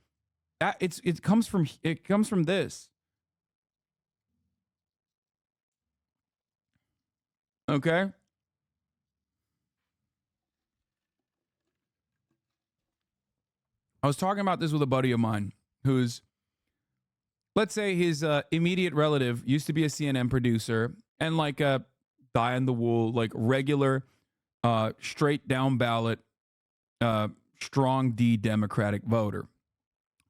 It comes from this. Okay? I was talking about this with a buddy of mine who's, let's say his immediate relative used to be a CNN producer and like a die-in-the-wool, like regular, straight down ballot, strong D Democratic voter.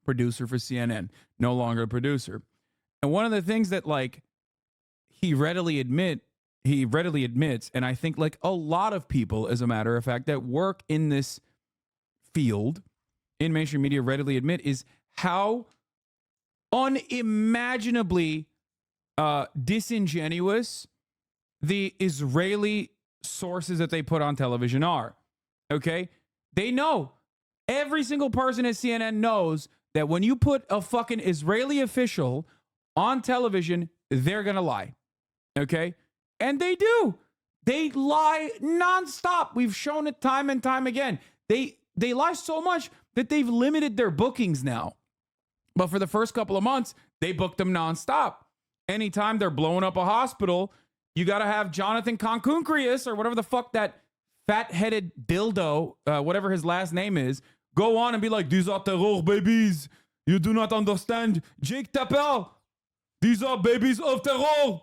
Producer for CNN, no longer a producer. And one of the things that like he readily admits, and I think like a lot of people, as a matter of fact, that work in this field in mainstream media readily admit, is how unimaginably disingenuous the Israeli sources that they put on television are. Okay? They know. Every single person at CNN knows that when you put a fucking Israeli official on television, they're going to lie. Okay? And they do. They lie nonstop. We've shown it time and time again. They lie so much that they've limited their bookings now. But for the first couple of months, they booked them nonstop. Anytime they're blowing up a hospital, you got to have Jonathan Concuncrius or whatever the fuck that fat-headed dildo, whatever his last name is, go on and be like, these are terror babies. You do not understand. Jake Tapper, these are babies of terror.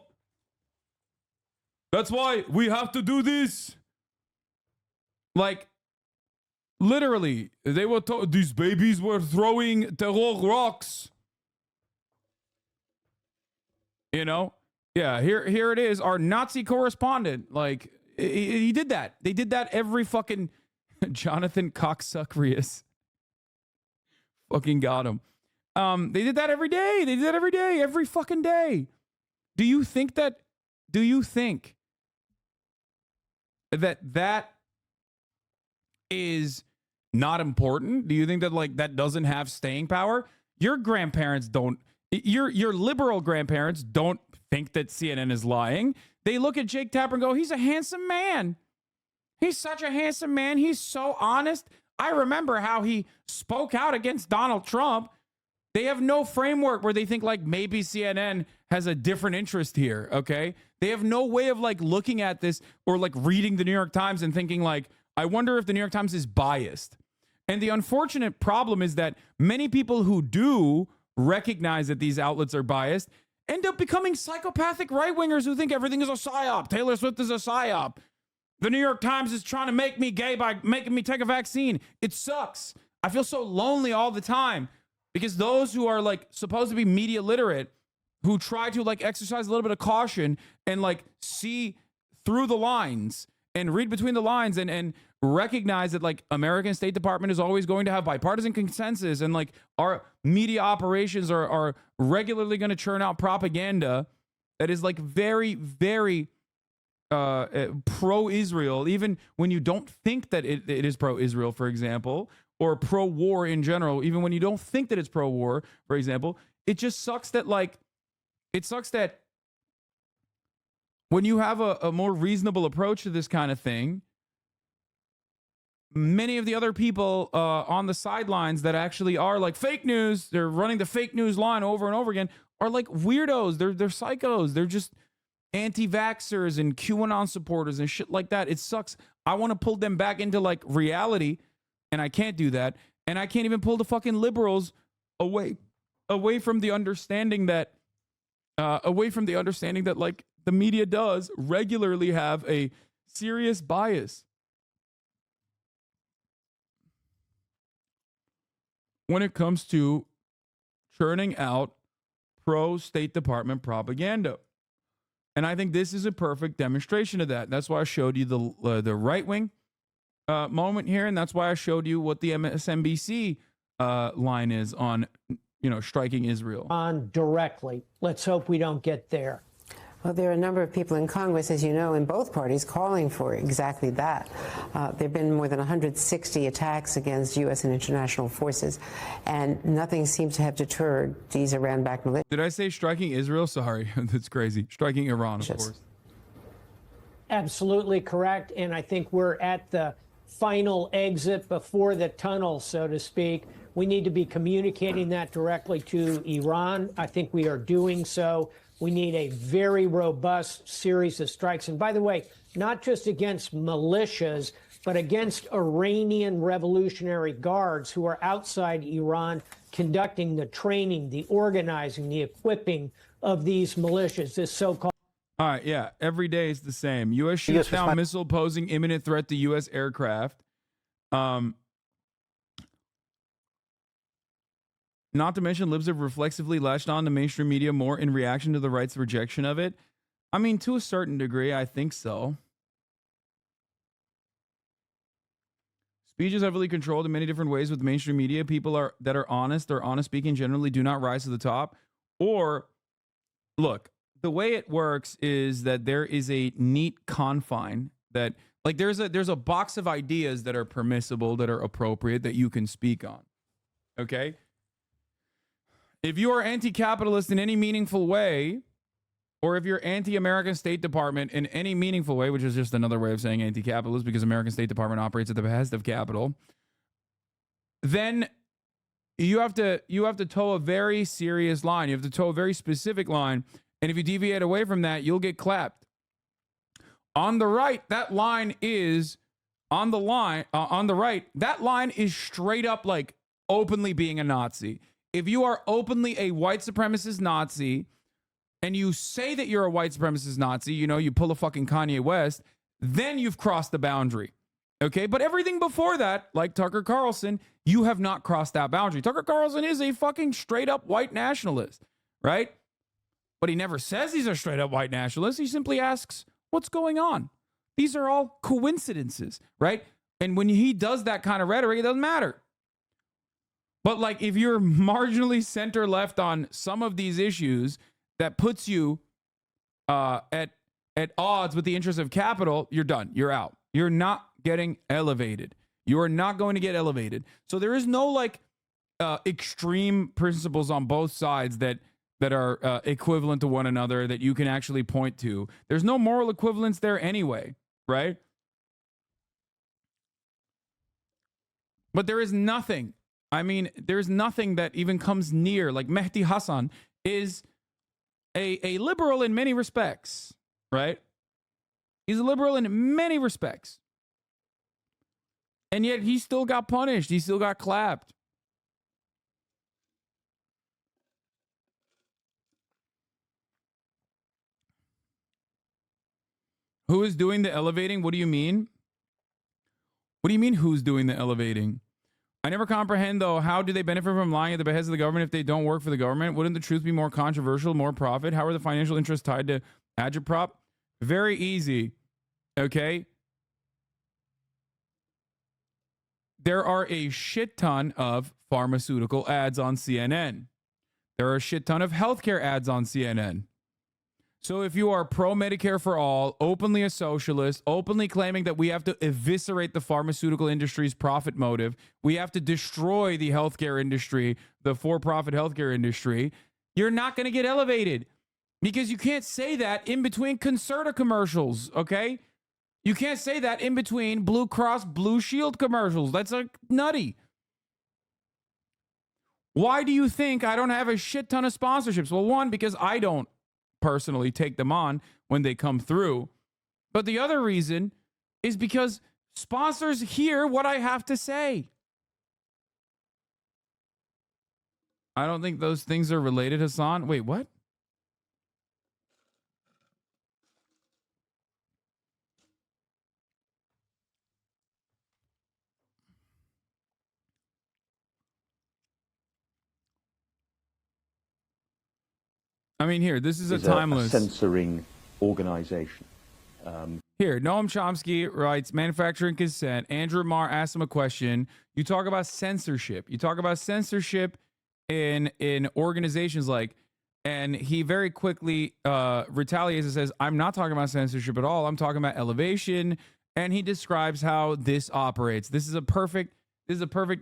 That's why we have to do this. Like, literally, they were these babies were throwing terror rocks. You know? Yeah, here it is. Our Nazi correspondent, like, he did that. They did that every fucking Jonathan Cocksuckrius. Fucking got him. They did that every day. They did that every day, every fucking day. Do you think that is not important? Do you think that like that doesn't have staying power? Your grandparents don't, your liberal grandparents don't think that CNN is lying. They look at Jake Tapper and go, he's a handsome man. He's such a handsome man. He's so honest. I remember how he spoke out against Donald Trump. They have no framework where they think like maybe CNN has a different interest here, okay? They have no way of like looking at this or like reading the New York Times and thinking like, I wonder if the New York Times is biased. And the unfortunate problem is that many people who do recognize that these outlets are biased end up becoming psychopathic right-wingers who think everything is a psyop. Taylor Swift is a psyop. The New York Times is trying to make me gay by making me take a vaccine. It sucks. I feel so lonely all the time because those who are like supposed to be media literate, who try to like exercise a little bit of caution and like see through the lines and read between the lines and recognize that like American State Department is always going to have bipartisan consensus and like our media operations are regularly going to churn out propaganda that is like very, very pro-Israel, even when you don't think that it is pro-Israel, for example, or pro-war in general, even when you don't think that it's pro-war, for example. It just sucks that like, when you have a more reasonable approach to this kind of thing, many of the other people on the sidelines that actually are like fake news, they're running the fake news line over and over again, are like weirdos. They're psychos. They're just anti-vaxxers and QAnon supporters and shit like that. It sucks. I want to pull them back into like reality, and I can't do that. And I can't even pull the fucking liberals away from the understanding that like the media does regularly have a serious bias when it comes to churning out pro-State Department propaganda. And I think this is a perfect demonstration of that. That's why I showed you the right-wing moment here, and that's why I showed you what the MSNBC line is on, striking Israel. On directly. Let's hope we don't get there. Well, there are a number of people in Congress, as you know, in both parties calling for exactly that. There have been more than 160 attacks against U.S. and international forces, and nothing seems to have deterred these Iran-backed militias. Did I say striking Israel? Sorry, that's crazy. Striking Iran, of course. Absolutely correct, and I think we're at the final exit before the tunnel, so to speak. We need to be communicating that directly to Iran. I think we are doing so. We need a very robust series of strikes. And by the way, not just against militias, but against Iranian Revolutionary Guards who are outside Iran conducting the training, the organizing, the equipping of these militias, this so-called. All right, yeah. Every day is the same. U.S. shoots down missile posing imminent threat to U.S. aircraft. Not to mention, libs have reflexively latched on to mainstream media more in reaction to the right's rejection of it. I mean, to a certain degree, I think so. Speech is heavily controlled in many different ways with mainstream media. People that are honest or honest speaking generally do not rise to the top. Or, look, the way it works is that there is a neat confine that, like, there's a box of ideas that are permissible, that are appropriate, that you can speak on. Okay? If you are anti-capitalist in any meaningful way, or if you're anti-American State Department in any meaningful way, which is just another way of saying anti-capitalist because American State Department operates at the behest of capital, then you have to toe a very serious line. You have to toe a very specific line. And if you deviate away from that, you'll get clapped. On the right, that line is on the right, that line is straight up like openly being a Nazi. If you are openly a white supremacist Nazi and you say that you're a white supremacist Nazi, you know, you pull a fucking Kanye West, then you've crossed the boundary. Okay? But everything before that, like Tucker Carlson, you have not crossed that boundary. Tucker Carlson is a fucking straight up white nationalist, right? But he never says he's a straight up white nationalist. He simply asks, what's going on? These are all coincidences, right? And when he does that kind of rhetoric, it doesn't matter. But like if you're marginally center left on some of these issues that puts you at odds with the interests of capital, you're done. You're out. You're not getting elevated. You are not going to get elevated. So there is no like extreme principles on both sides that are equivalent to one another that you can actually point to. There's no moral equivalence there anyway, right? But there is nothing. I mean, there's nothing that even comes near. Like Mehdi Hasan is a liberal in many respects, right? He's a liberal in many respects. And yet he still got punished. He still got clapped. Who is doing the elevating? What do you mean? What do you mean who's doing the elevating? I never comprehend, though, how do they benefit from lying at the behest of the government if they don't work for the government? Wouldn't the truth be more controversial, more profit? How are the financial interests tied to agitprop? Very easy, okay? There are a shit ton of pharmaceutical ads on CNN. There are a shit ton of healthcare ads on CNN. So if you are pro-Medicare for all, openly a socialist, openly claiming that we have to eviscerate the pharmaceutical industry's profit motive, we have to destroy the healthcare industry, the for-profit healthcare industry, you're not going to get elevated because you can't say that in between Concerta commercials, okay? You can't say that in between Blue Cross Blue Shield commercials. That's like nutty. Why do you think I don't have a shit ton of sponsorships? Well, one, because I don't personally take them on when they come through. But the other reason is because sponsors hear what I have to say. I don't think those things are related, Hasan. Wait, what? I mean, here, this is a timeless censoring organization. Here, Noam Chomsky writes, manufacturing consent. Andrew Marr asked him a question. You talk about censorship. You talk about censorship in organizations like, and he very quickly retaliates and says, I'm not talking about censorship at all. I'm talking about elevation. And he describes how this operates. This is a perfect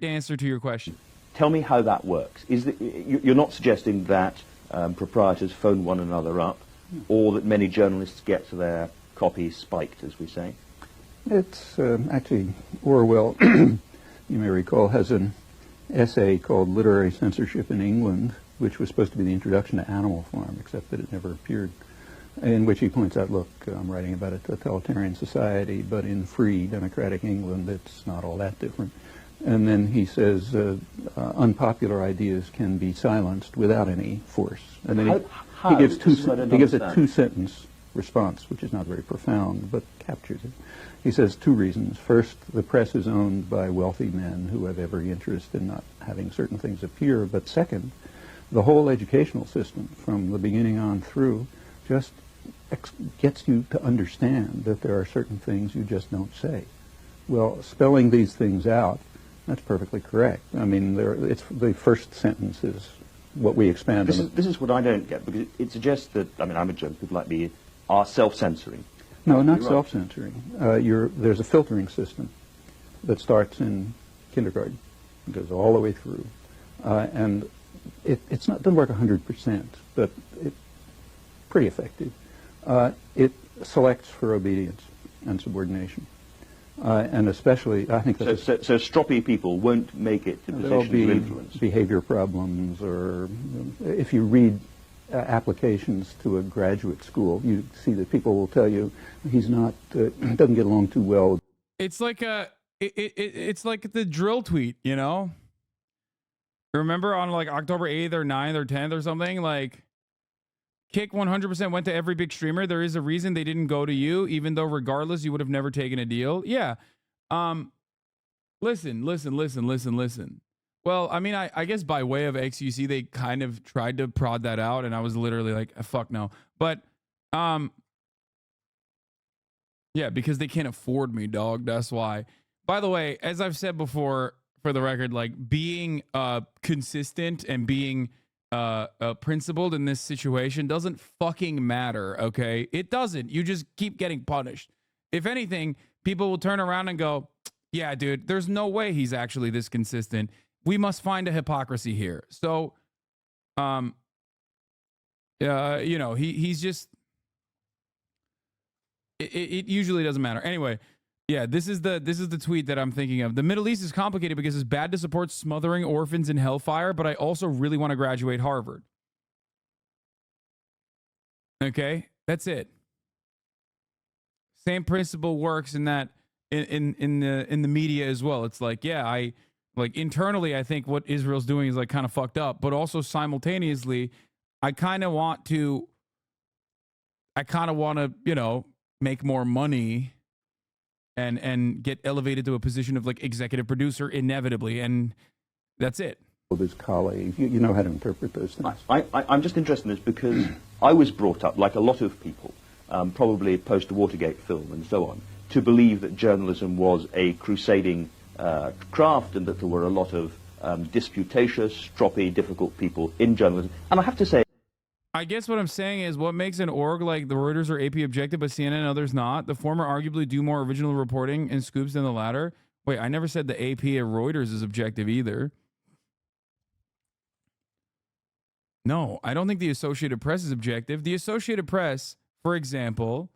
answer to your question. Tell me how that works. You're not suggesting that proprietors phone one another up, or that many journalists get their copy spiked, as we say? It's actually Orwell, you may recall, has an essay called Literary Censorship in England, which was supposed to be the introduction to Animal Farm, except that it never appeared. in which he points out, look, I'm writing about a totalitarian society, but in free democratic England, it's not all that different. And then he says unpopular ideas can be silenced without any force. And then he gives a two-sentence response, which is not very profound, but captures it. He says two reasons. First, the press is owned by wealthy men who have every interest in not having certain things appear. But second, the whole educational system, from the beginning on through, just gets you to understand that there are certain things you just don't say. Well, spelling these things out, that's perfectly correct. I mean, it's the first sentence is what we expand on. This is what I don't get, because it suggests that, I mean, I'm a journalist, people like me are self-censoring. No, not self-censoring. There's a filtering system that starts in kindergarten and goes all the way through. And it's not, doesn't work 100%, but it's pretty effective. It selects for obedience and subordination. And especially, I think so stroppy people won't make it to positions of influence. Behavior problems, or if you read applications to a graduate school, you see that people will tell you he's not doesn't get along too well. It's like it's like the drill tweet, you know. Remember on like October 8th or 9th or 10th or something, like Kick 100% went to every big streamer. There is a reason they didn't go to you, even though regardless you would have never taken a deal. Yeah. Listen. Well, I mean, I guess by way of XUC, they kind of tried to prod that out, and I was literally like, fuck no. But yeah, because they can't afford me, dog. That's why. By the way, as I've said before, for the record, like being consistent and being principled in this situation doesn't fucking matter, okay? It doesn't. You just keep getting punished. If anything, people will turn around and go, yeah, dude, there's no way he's actually this consistent. We must find a hypocrisy here. So, you know, he's just, it usually doesn't matter. Anyway, yeah, this is the tweet that I'm thinking of. The Middle East is complicated because it's bad to support smothering orphans in hellfire, but I also really want to graduate Harvard. Okay, that's it. Same principle works in that in the media as well. It's like, yeah, I like internally I think what Israel's doing is like kind of fucked up, but also simultaneously I kind of want to, you know, make more money and get elevated to a position of like executive producer inevitably, and that's it. With his colleagues, you know how to interpret those things. I'm just interested in this because I was brought up, like a lot of people, probably post the Watergate film and so on, to believe that journalism was a crusading craft and that there were a lot of disputatious, stroppy, difficult people in journalism. And I have to say, I guess what I'm saying is what makes an org like the Reuters or AP objective, but CNN and others not? The former arguably do more original reporting and scoops than the latter. Wait, I never said the AP or Reuters is objective either. No, I don't think the Associated Press is objective. The Associated Press, for example,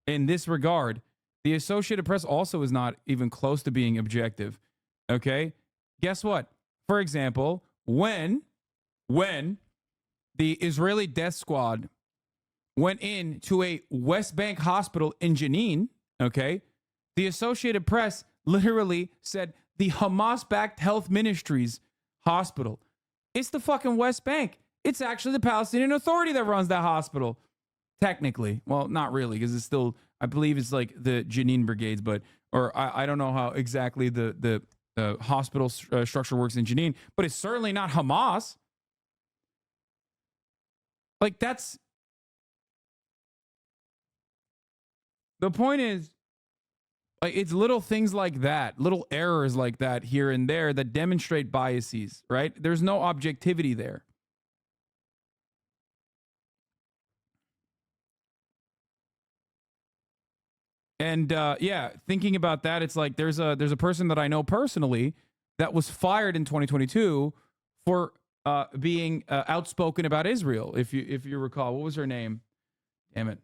in this regard, the Associated Press also is not even close to being objective. Okay? Guess what? For example, when the Israeli death squad went in to a West Bank hospital in Jenin, okay, the Associated Press literally said the Hamas-backed health ministries hospital. It's the fucking West Bank. It's actually the Palestinian Authority that runs that hospital. Technically. Well, not really, because it's still, I believe it's like the Jenin brigades, but, or I don't know how exactly the hospital structure works in Jenin, but it's certainly not Hamas. Like, that's the point is, like, it's little things like that, little errors like that here and there that demonstrate biases, right? There's no objectivity there. And yeah, thinking about that, it's like there's a person that I know personally that was fired in 2022 for being outspoken about Israel. If you recall, what was her name? Damn it!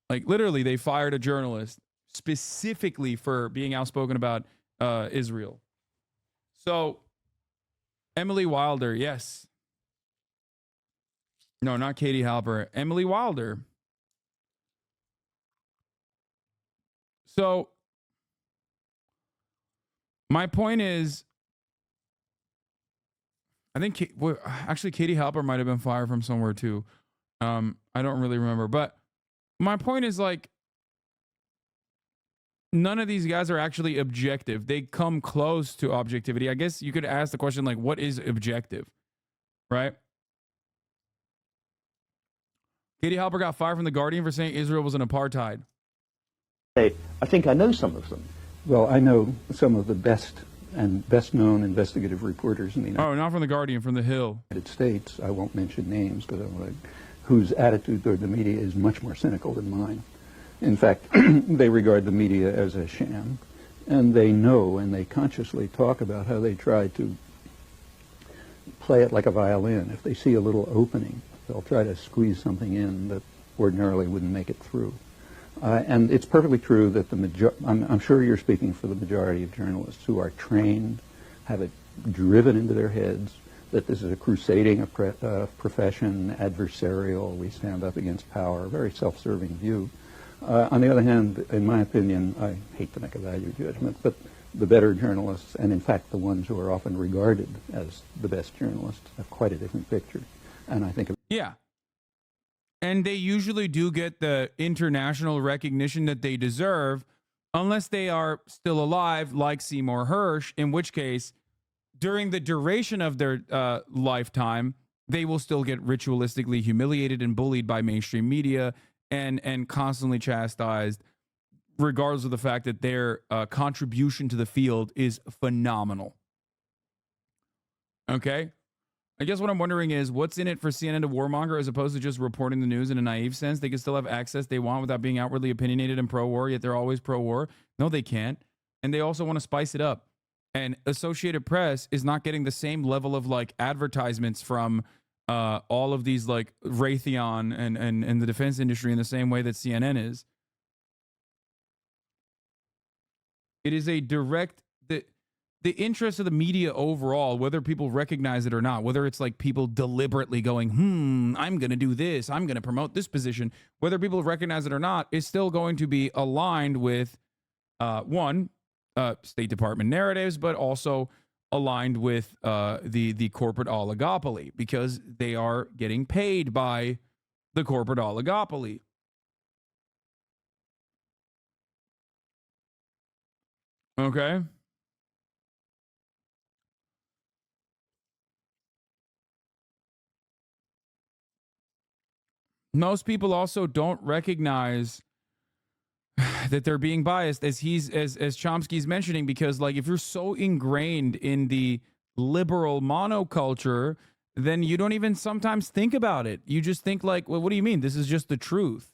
Like literally, they fired a journalist specifically for being outspoken about Israel. So Emily Wilder, yes. No, not Katie Halper. Emily Wilder. So my point is, I think actually Katie Halper might have been fired from somewhere too. I don't really remember, but my point is like, none of these guys are actually objective. They come close to objectivity. I guess you could ask the question like, what is objective, right? Katie Halper got fired from The Guardian for saying Israel was an apartheid. I think I know some of them. Well, I know some of the best and best-known investigative reporters in the not from The Guardian, from The Hill. United States. I won't mention names, but whose attitude toward the media is much more cynical than mine. In fact, they regard the media as a sham, and they know and they consciously talk about how they try to play it like a violin. If they see a little opening, they'll try to squeeze something in that ordinarily wouldn't make it through. And it's perfectly true that I'm sure you're speaking for the majority of journalists who are trained, have it driven into their heads that this is a crusading profession, adversarial, we stand up against power, a very self-serving view. On the other hand, in my opinion, I hate to make a value judgment, but the better journalists, and in fact the ones who are often regarded as the best journalists, have quite a different picture. And I think... Yeah. And they usually do get the international recognition that they deserve, unless they are still alive, like Seymour Hersh, in which case, during the duration of their lifetime, they will still get ritualistically humiliated and bullied by mainstream media and constantly chastised, regardless of the fact that their contribution to the field is phenomenal. Okay? I guess what I'm wondering is, what's in it for CNN to warmonger as opposed to just reporting the news in a naive sense? They can still have access they want without being outwardly opinionated and pro-war, yet they're always pro-war. No, they can't. And they also want to spice it up. And Associated Press is not getting the same level of like advertisements from all of these like Raytheon and the defense industry in the same way that CNN is. It is a direct... The interest of the media overall, whether people recognize it or not, whether it's like people deliberately going, I'm going to do this, I'm going to promote this position, whether people recognize it or not, is still going to be aligned with, State Department narratives, but also aligned with the corporate oligopoly, because they are getting paid by the corporate oligopoly. Okay? Most people also don't recognize that they're being biased, as Chomsky's mentioning, because like if you're so ingrained in the liberal monoculture, then you don't even sometimes think about it. You just think like, well, what do you mean? This is just the truth.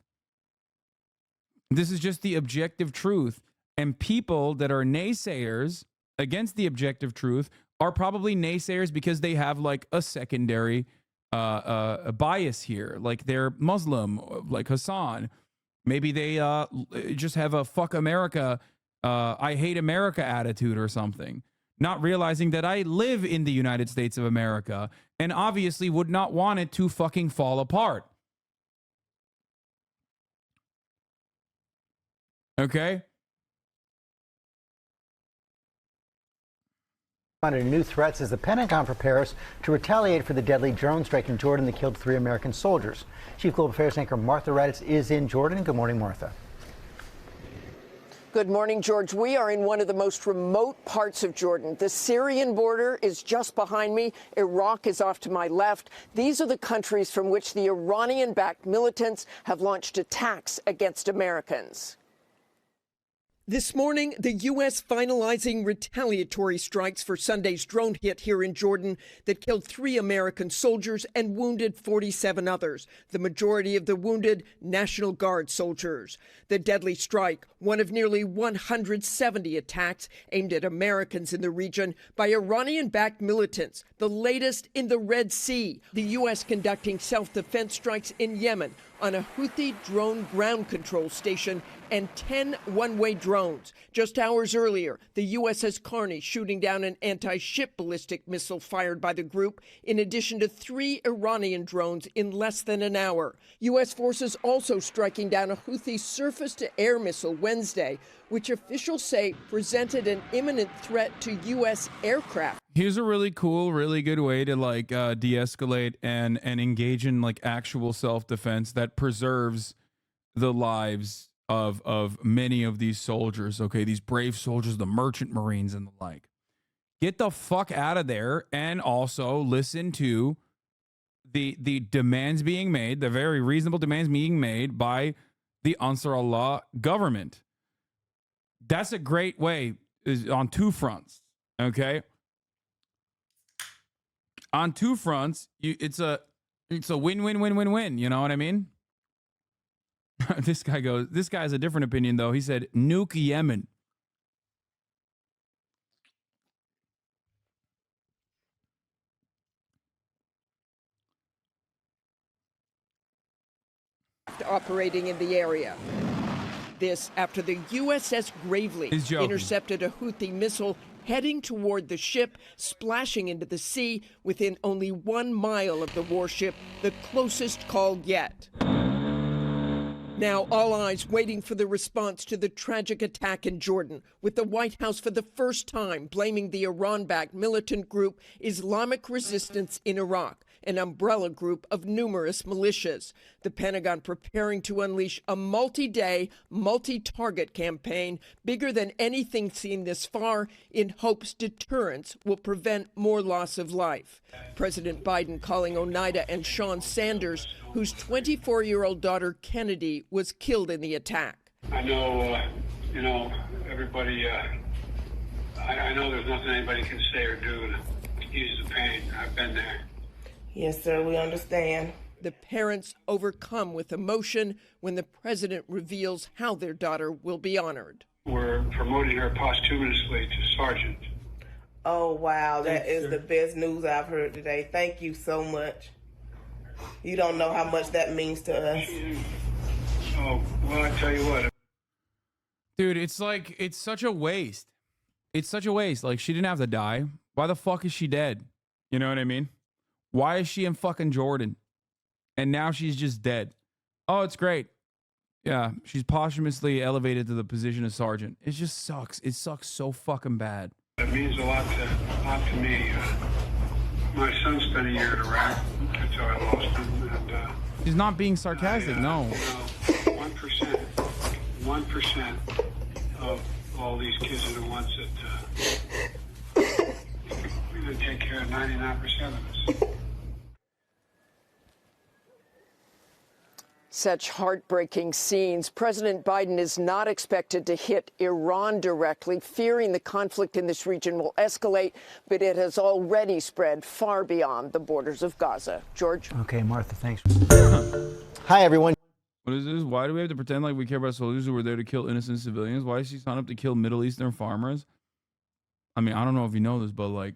This is just the objective truth. And people that are naysayers against the objective truth are probably naysayers because they have like a secondary a bias here, like they're Muslim, like Hasan. Maybe they just have a fuck America, I hate America attitude or something, not realizing that I live in the United States of America and obviously would not want it to fucking fall apart. Okay? Under new threats as the Pentagon prepares to retaliate for the deadly drone strike in Jordan that killed 3 American soldiers. Chief Global Affairs anchor Martha Raddatz is in Jordan. Good morning, Martha. Good morning, George. We are in one of the most remote parts of Jordan. The Syrian border is just behind me. Iraq is off to my left. These are the countries from which the Iranian-backed militants have launched attacks against Americans. This morning, the U.S. finalizing retaliatory strikes for Sunday's drone hit here in Jordan that killed 3 American soldiers and wounded 47 others, the majority of the wounded National Guard soldiers. The deadly strike, one of nearly 170 attacks aimed at Americans in the region by Iranian-backed militants, the latest in the Red Sea. The U.S. conducting self-defense strikes in Yemen, on a Houthi drone ground control station and 10 one-way drones. Just hours earlier, the USS Carney shooting down an anti-ship ballistic missile fired by the group, in addition to 3 Iranian drones in less than an hour. U.S. forces also striking down a Houthi surface-to-air missile Wednesday, which officials say presented an imminent threat to U.S. aircraft. Here's a really cool, really good way to like de-escalate and engage in like actual self-defense that preserves the lives of many of these soldiers. Okay, these brave soldiers, the merchant marines and the like. Get the fuck out of there, and also listen to the demands being made, the very reasonable demands being made by the Ansar Allah government. That's a great way, is on 2 fronts. Okay. On 2 fronts, it's a win-win-win-win-win. You know what I mean? This guy has a different opinion, though. He said, nuke Yemen. Operating in the area. This after the USS Gravely intercepted a Houthi missile heading toward the ship, splashing into the sea within only 1 mile of the warship, the closest call yet. Now, all eyes waiting for the response to the tragic attack in Jordan, with the White House for the first time blaming the Iran-backed militant group Islamic Resistance in Iraq, an umbrella group of numerous militias. The Pentagon preparing to unleash a multi-day, multi-target campaign bigger than anything seen this far, in hopes deterrence will prevent more loss of life. President Biden calling Oneida and Sean Sanders, whose 24-year-old daughter Kennedy was killed in the attack. I know, everybody, I know there's nothing anybody can say or do to ease the pain. I've been there. Yes, sir, we understand. The parents overcome with emotion when the president reveals how their daughter will be honored. We're promoting her posthumously to sergeant. Oh, wow, that is the best news I've heard today. Thank you so much. You don't know how much that means to us. Oh, well, I tell you what. Dude, it's like, it's such a waste. It's such a waste. Like, she didn't have to die. Why the fuck is she dead? You know what I mean? Why is she in fucking Jordan? And now she's just dead. Oh, it's great. Yeah, she's posthumously elevated to the position of sergeant. It just sucks. It sucks so fucking bad. It means a lot to me. My son spent a year in Iraq until I lost him. And, she's not being sarcastic, no. 1% of all these kids are the ones that we're going to take care of 99% of us. Such heartbreaking scenes. President Biden is not expected to hit Iran directly, fearing the conflict in this region will escalate, but it has already spread far beyond the borders of Gaza. George? Okay, Martha, thanks. Hi, everyone. What is this? Why do we have to pretend like we care about soldiers who were there to kill innocent civilians? Why is she signed up to kill Middle Eastern farmers? I mean, I don't know if you know this, but like,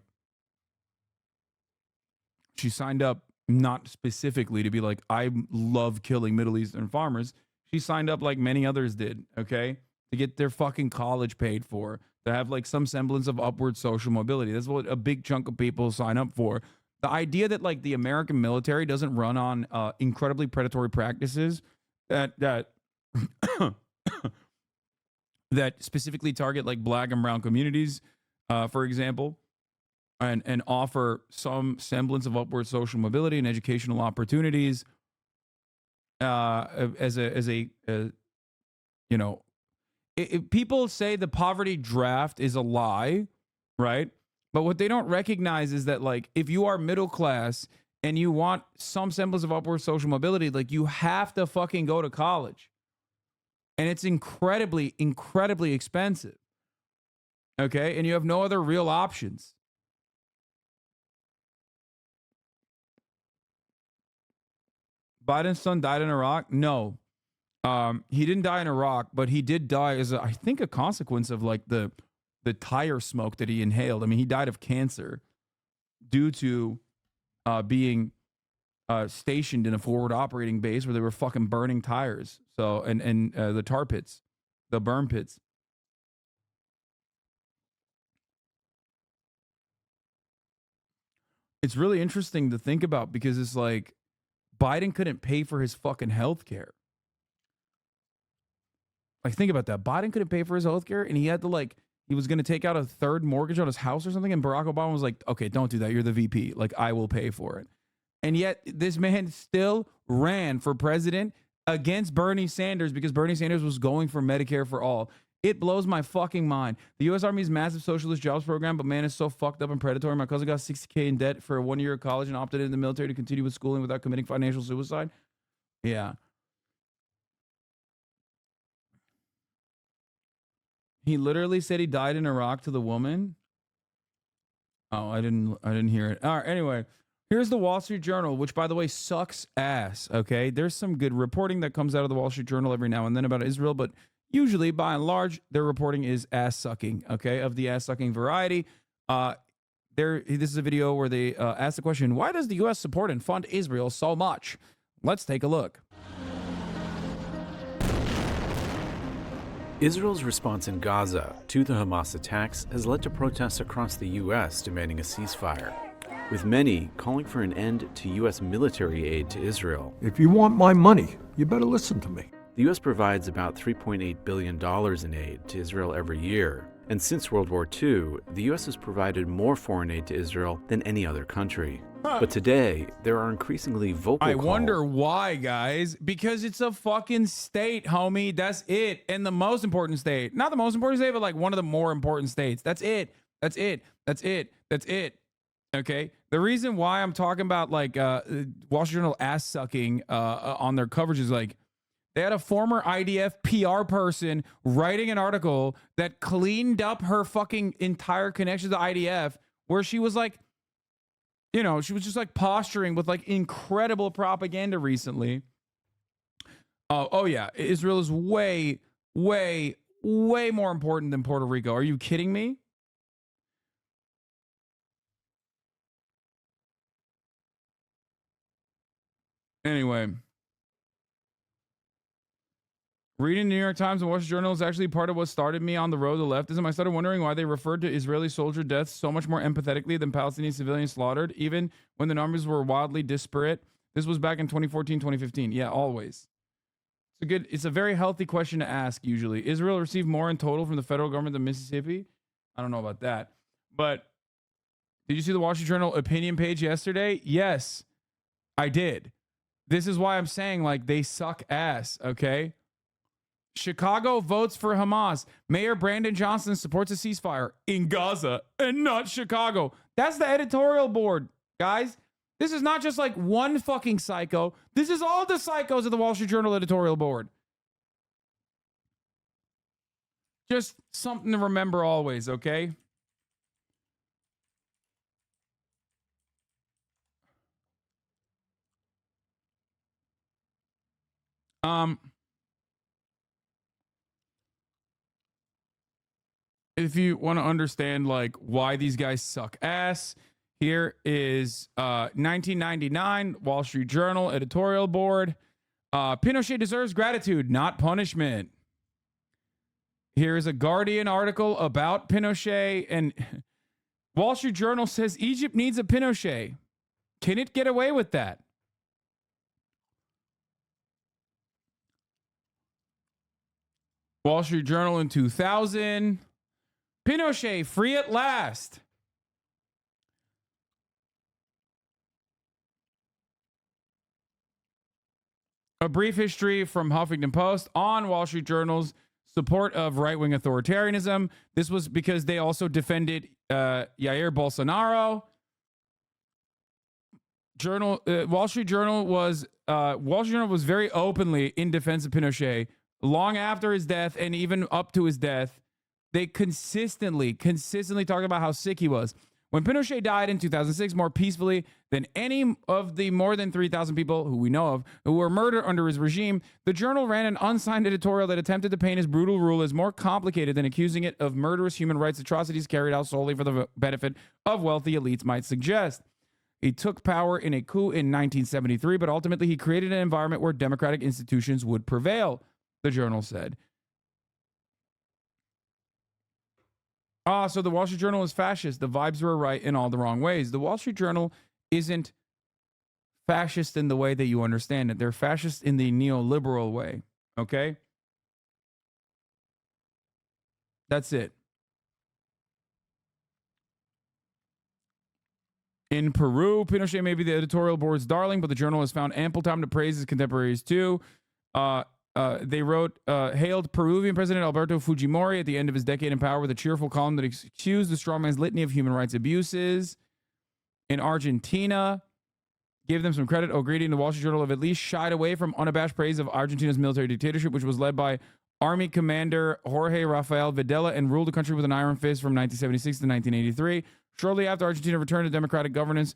she signed up not specifically to be like, I love killing Middle Eastern farmers. She signed up like many others did, okay? To get their fucking college paid for, to have like some semblance of upward social mobility. That's what a big chunk of people sign up for. The idea that like the American military doesn't run on incredibly predatory practices that that specifically target like black and brown communities, for example, and offer some semblance of upward social mobility and educational opportunities as a you know, people say the poverty draft is a lie, right? But what they don't recognize is that like if you are middle class and you want some semblance of upward social mobility, like you have to fucking go to college. And it's incredibly, incredibly expensive. Okay? And you have no other real options. Biden's son died in Iraq? No. He didn't die in Iraq, but he did die as, I think, a consequence of like the tire smoke that he inhaled. I mean, he died of cancer due to being stationed in a forward operating base where they were fucking burning tires. So, and the tar pits, the burn pits. It's really interesting to think about because it's like Biden couldn't pay for his fucking health care. Like, think about that. Biden couldn't pay for his health care, and he had to, he was going to take out a third mortgage on his house or something, and Barack Obama was like, okay, don't do that. You're the VP. Like, I will pay for it. And yet, this man still ran for president against Bernie Sanders because Bernie Sanders was going for Medicare for all. It blows my fucking mind. The U.S. Army's massive socialist jobs program, but man, it's so fucked up and predatory. My cousin got $60K in debt for 1 year of college and opted into the military to continue with schooling without committing financial suicide. Yeah. He literally said he died in Iraq to the woman. Oh, I didn't hear it. All right, anyway, here's the Wall Street Journal, which, by the way, sucks ass, okay? There's some good reporting that comes out of the Wall Street Journal every now and then about Israel, but usually, by and large, their reporting is ass-sucking, okay, of the ass-sucking variety. This is a video where they ask the question, why does the U.S. support and fund Israel so much? Let's take a look. Israel's response in Gaza to the Hamas attacks has led to protests across the U.S. demanding a ceasefire, with many calling for an end to U.S. military aid to Israel. If you want my money, you better listen to me. The U.S. provides about $3.8 billion in aid to Israel every year, and since World War II, the U.S. has provided more foreign aid to Israel than any other country. But today, there are increasingly vocal I wonder why, guys. Because it's a fucking state, homie. That's it. And the most important state. Not the most important state, but like one of the more important states. That's it. That's it. That's it. That's it. Okay? The reason why I'm talking about like Wall Street Journal ass sucking on their coverage is like they had a former IDF PR person writing an article that cleaned up her fucking entire connection to the IDF where she was like, you know, she was just like posturing with like incredible propaganda recently. Oh yeah, Israel is way, way, way more important than Puerto Rico. Are you kidding me? Anyway, reading the New York Times and Wall Street Journal is actually part of what started me on the road to leftism. I started wondering why they referred to Israeli soldier deaths so much more empathetically than Palestinian civilians slaughtered, even when the numbers were wildly disparate. This was back in 2014, 2015. Yeah, always. It's a very healthy question to ask, usually. Israel received more in total from the federal government than Mississippi? I don't know about that. But did you see the Wall Street Journal opinion page yesterday? Yes, I did. This is why I'm saying, like, they suck ass, okay? Chicago votes for Hamas. Mayor Brandon Johnson supports a ceasefire in Gaza and not Chicago. That's the editorial board, guys. This is not just like one fucking psycho. This is all the psychos of the Wall Street Journal editorial board. Just something to remember always, okay? If you want to understand like why these guys suck ass, here is 1999 Wall Street Journal editorial board. Pinochet deserves gratitude, not punishment. Here's a Guardian article about Pinochet, and Wall Street Journal says Egypt needs a Pinochet. Can it get away with that? Wall Street Journal in 2000. Pinochet free at last. A brief history from Huffington Post on Wall Street Journal's support of right-wing authoritarianism. This was because they also defended Jair Bolsonaro. Wall Street Journal was very openly in defense of Pinochet long after his death and even up to his death. They consistently talked about how sick he was. When Pinochet died in 2006, more peacefully than any of the more than 3,000 people who we know of who were murdered under his regime, the Journal ran an unsigned editorial that attempted to paint his brutal rule as more complicated than accusing it of murderous human rights atrocities carried out solely for the benefit of wealthy elites might suggest. He took power in a coup in 1973, but ultimately he created an environment where democratic institutions would prevail, the journal said. So the Wall Street Journal is fascist. The vibes were right in all the wrong ways. The Wall Street Journal isn't fascist in the way that you understand it. They're fascist in the neoliberal way, okay? That's it. In Peru, Pinochet may be the editorial board's darling, but the journal has found ample time to praise his contemporaries too. They wrote, hailed Peruvian President Alberto Fujimori at the end of his decade in power with a cheerful column that excused the strongman's litany of human rights abuses. In Argentina, gave them some credit. O'Grady and the Wall Street Journal have at least shied away from unabashed praise of Argentina's military dictatorship, which was led by Army Commander Jorge Rafael Videla and ruled the country with an iron fist from 1976 to 1983. Shortly after Argentina returned to democratic governance,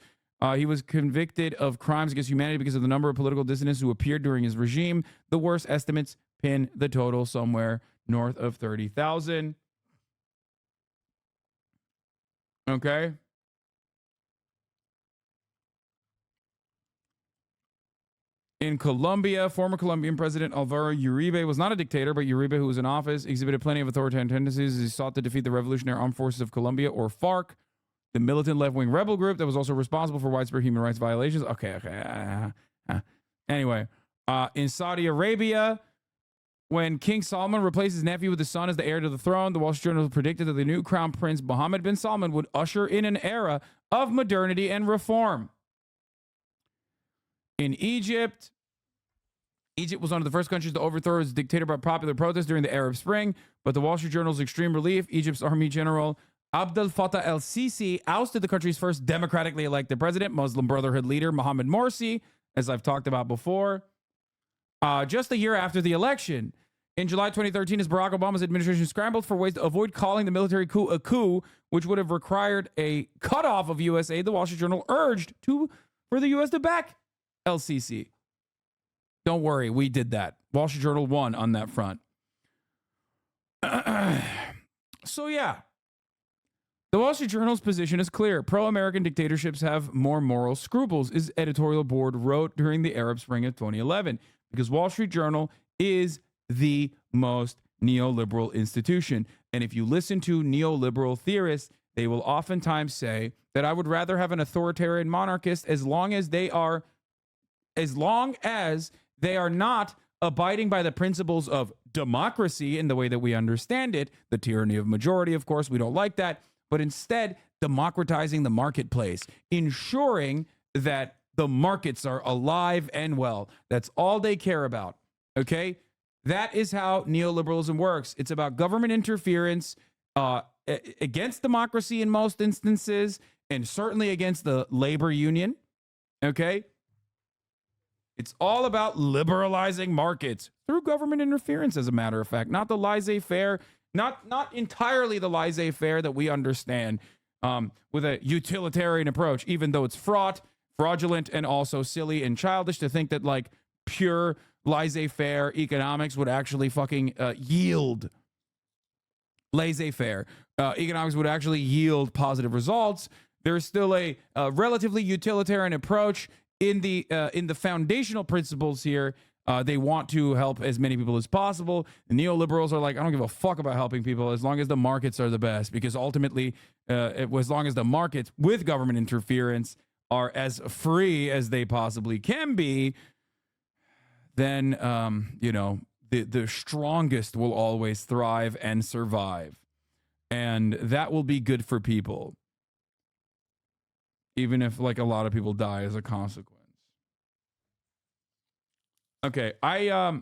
he was convicted of crimes against humanity because of the number of political dissidents who appeared during his regime. The worst estimates pin the total somewhere north of 30,000. Okay. In Colombia, former Colombian President Alvaro Uribe was not a dictator, but Uribe, who was in office, exhibited plenty of authoritarian tendencies as he sought to defeat the Revolutionary Armed Forces of Colombia, or FARC, the militant left-wing rebel group that was also responsible for widespread human rights violations. Anyway, in Saudi Arabia, when King Salman replaced his nephew with his son as the heir to the throne, the Wall Street Journal predicted that the new crown prince, Mohammed bin Salman, would usher in an era of modernity and reform. In Egypt was one of the first countries to overthrow its dictator by popular protest during the Arab Spring, but the Wall Street Journal's extreme relief, Egypt's Army General Abdel Fattah el-Sisi ousted the country's first democratically elected president, Muslim Brotherhood leader Mohammed Morsi, as I've talked about before, just a year after the election. In July 2013, as Barack Obama's administration scrambled for ways to avoid calling the military coup a coup, which would have required a cutoff of U.S. aid, the Wall Street Journal urged for the U.S. to back el-Sisi. Don't worry, we did that. Wall Street Journal won on that front. So yeah, the Wall Street Journal's position is clear. Pro-American dictatorships have more moral scruples, its editorial board wrote during the Arab Spring of 2011, because Wall Street Journal is the most neoliberal institution. And if you listen to neoliberal theorists, they will oftentimes say that I would rather have an authoritarian monarchist as long as they are not abiding by the principles of democracy in the way that we understand it, the tyranny of majority, of course, we don't like that, but instead democratizing the marketplace, ensuring that the markets are alive and well. That's all they care about, okay? That is how neoliberalism works. It's about government interference against democracy in most instances, and certainly against the labor union, okay? It's all about liberalizing markets through government interference, as a matter of fact, not the laissez-faire, not entirely the laissez-faire that we understand with a utilitarian approach, even though it's fraudulent, and also silly and childish to think that like pure laissez-faire economics would actually fucking yield laissez-faire economics would actually yield positive results. There's still a relatively utilitarian approach in the foundational principles here. They want to help as many people as possible. The neoliberals are like, I don't give a fuck about helping people as long as the markets are the best, because ultimately, as long as the markets with government interference are as free as they possibly can be, then, the strongest will always thrive and survive. And that will be good for people, even if like a lot of people die as a consequence. Okay, I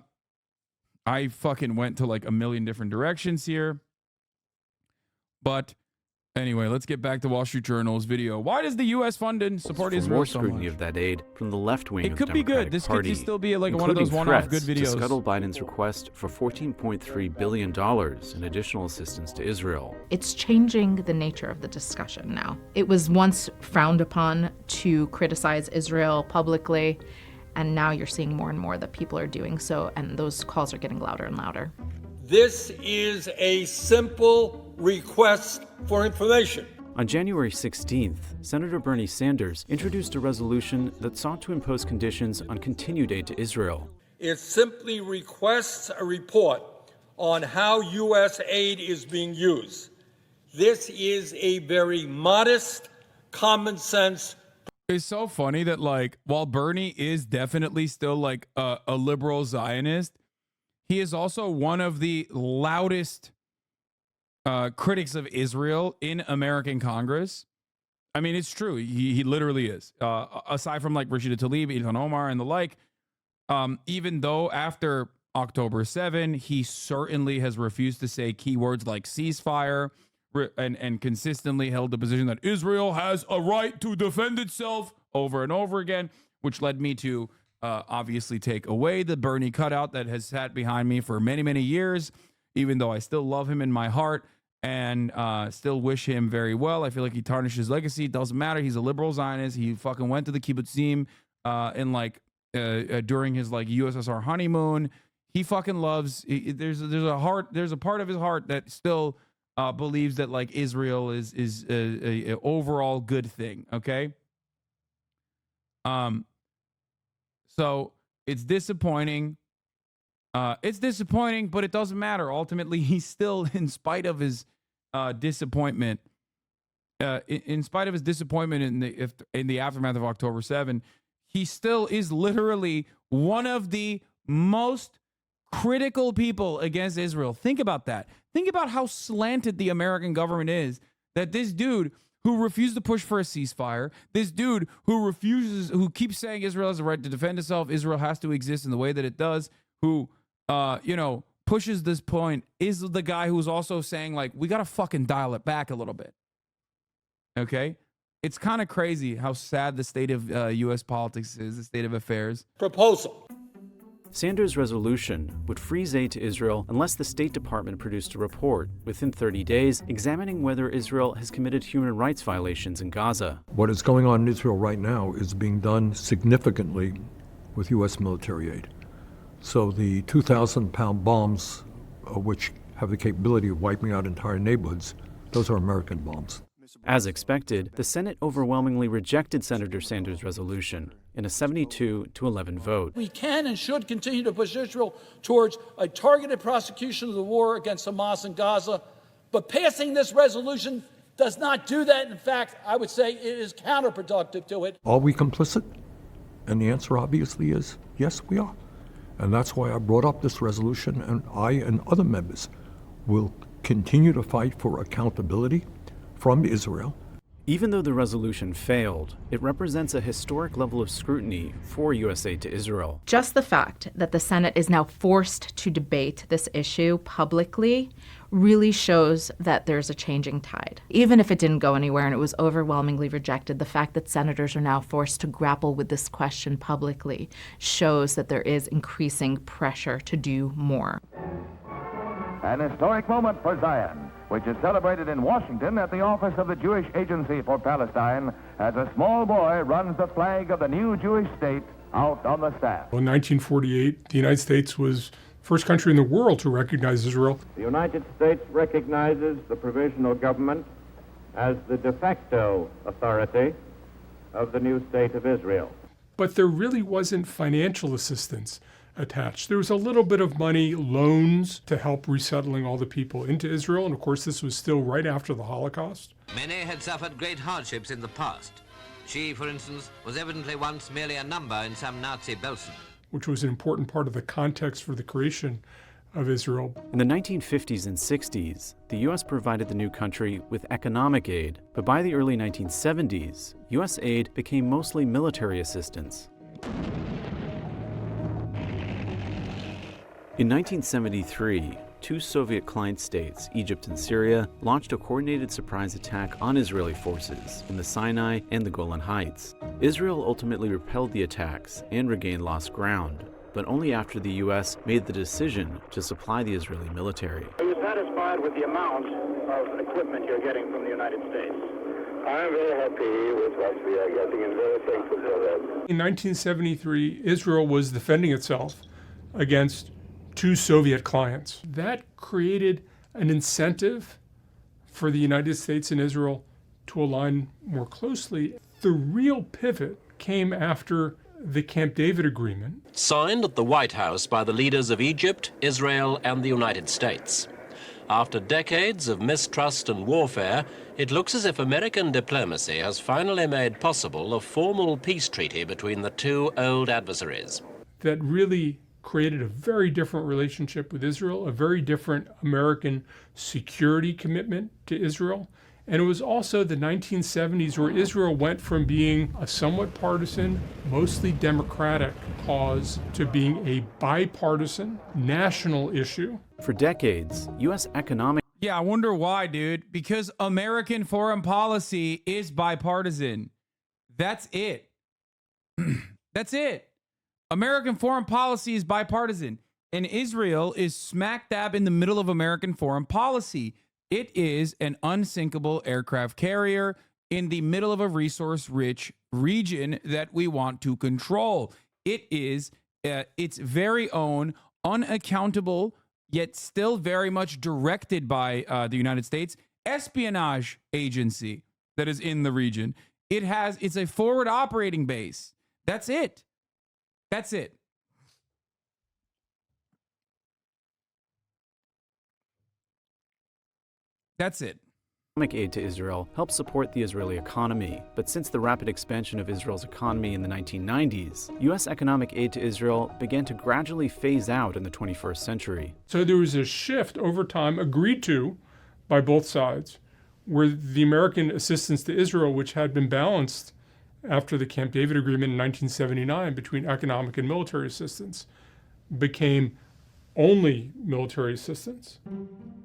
fucking went to like a million different directions here. But anyway, let's get back to Wall Street Journal's video. Why does the U.S. fund and support Israel more so scrutiny much? of that aid from the left wing It of could the be Democratic good. This Party, could still be like one of those one-off good videos. To scuttle Biden's request for $14.3 billion in additional assistance to Israel. It's changing the nature of the discussion now. It was once frowned upon to criticize Israel publicly, and now you're seeing more and more that people are doing so, and those calls are getting louder and louder. This is a simple request for information. On January 16th, Senator Bernie Sanders introduced a resolution that sought to impose conditions on continued aid to Israel. It simply requests a report on how U.S. aid is being used. This is a very modest, common sense. It's so funny that, like, while Bernie is definitely still like a liberal Zionist, he is also one of the loudest critics of Israel in American Congress. I mean, it's true. He literally is. Aside from like Rashida Tlaib, Ilhan Omar, and the like, even though after October 7, he certainly has refused to say keywords like ceasefire and consistently held the position that Israel has a right to defend itself over and over again, which led me to obviously take away the Bernie cutout that has sat behind me for many, many years, even though I still love him in my heart and still wish him very well. I feel like he tarnished his legacy. It doesn't matter. He's a liberal Zionist. He fucking went to the kibbutzim in like during his like USSR honeymoon. He fucking loves. There's a part of his heart that still believes that like Israel is a overall good thing. Okay. So it's disappointing. It's disappointing, but it doesn't matter. Ultimately, he's still, in spite of his disappointment, in spite of his disappointment in the aftermath of October 7, he still is literally one of the most critical people against Israel. Think about that. Think about how slanted the American government is, that this dude who refused to push for a ceasefire, this dude who keeps saying Israel has the right to defend itself, Israel has to exist in the way that it does, who pushes this point, is the guy who's also saying, like, we got to fucking dial it back a little bit. Okay? It's kind of crazy how sad the state of U.S. politics is, the state of affairs. Proposal. Sanders' resolution would freeze aid to Israel unless the State Department produced a report within 30 days examining whether Israel has committed human rights violations in Gaza. What is going on in Israel right now is being done significantly with U.S. military aid. So the 2,000-pound bombs, which have the capability of wiping out entire neighborhoods, those are American bombs. As expected, the Senate overwhelmingly rejected Senator Sanders' resolution in a 72-11 vote. We can and should continue to push Israel towards a targeted prosecution of the war against Hamas in Gaza, but passing this resolution does not do that. In fact, I would say it is counterproductive to it. Are we complicit? And the answer obviously is yes, we are. And that's why I brought up this resolution, and I and other members will continue to fight for accountability from Israel. Even though the resolution failed, it represents a historic level of scrutiny for U.S. aid to Israel. Just the fact that the Senate is now forced to debate this issue publicly really shows that there's a changing tide. Even if it didn't go anywhere and it was overwhelmingly rejected, the fact that senators are now forced to grapple with this question publicly shows that there is increasing pressure to do more. An historic moment for Zion, which is celebrated in Washington at the office of the Jewish Agency for Palestine, as a small boy runs the flag of the new Jewish state out on the staff. In 1948, the United States was the first country in the world to recognize Israel. The United States recognizes the provisional government as the de facto authority of the new state of Israel. But there really wasn't financial assistance attached. There was a little bit of money, loans, to help resettling all the people into Israel. And of course, this was still right after the Holocaust. Many had suffered great hardships in the past. She, for instance, was evidently once merely a number in some Nazi Belsen. Which was an important part of the context for the creation of Israel. In the 1950s and 60s, the U.S. provided the new country with economic aid. But by the early 1970s, U.S. aid became mostly military assistance. In 1973, two Soviet client states, Egypt and Syria, launched a coordinated surprise attack on Israeli forces in the Sinai and the Golan Heights. Israel ultimately repelled the attacks and regained lost ground, but only after the U.S. made the decision to supply the Israeli military. Are you satisfied with the amount of equipment you're getting from the United States? I am very happy with what we are getting and very thankful for that. In 1973, Israel was defending itself against two Soviet clients. That created an incentive for the United States and Israel to align more closely. The real pivot came after the Camp David Agreement. Signed at the White House by the leaders of Egypt, Israel, and the United States. After decades of mistrust and warfare, it looks as if American diplomacy has finally made possible a formal peace treaty between the two old adversaries. That really created a very different relationship with Israel, a very different American security commitment to Israel. And it was also the 1970s where Israel went from being a somewhat partisan, mostly democratic cause to being a bipartisan national issue. For decades, U.S. economic... Yeah, I wonder why, dude. Because American foreign policy is bipartisan. That's it. That's it. American foreign policy is bipartisan. And Israel is smack dab in the middle of American foreign policy. It is an unsinkable aircraft carrier in the middle of a resource-rich region that we want to control. It is its very own unaccountable, yet still very much directed by the United States, espionage agency that is in the region. It's a forward operating base. That's it. That's it. That's it. Economic aid to Israel helps support the Israeli economy, but since the rapid expansion of Israel's economy in the 1990s, U.S. economic aid to Israel began to gradually phase out in the 21st century. So there was a shift over time, agreed to by both sides, where the American assistance to Israel, which had been balanced after the Camp David Agreement in 1979 between economic and military assistance, became only military assistance.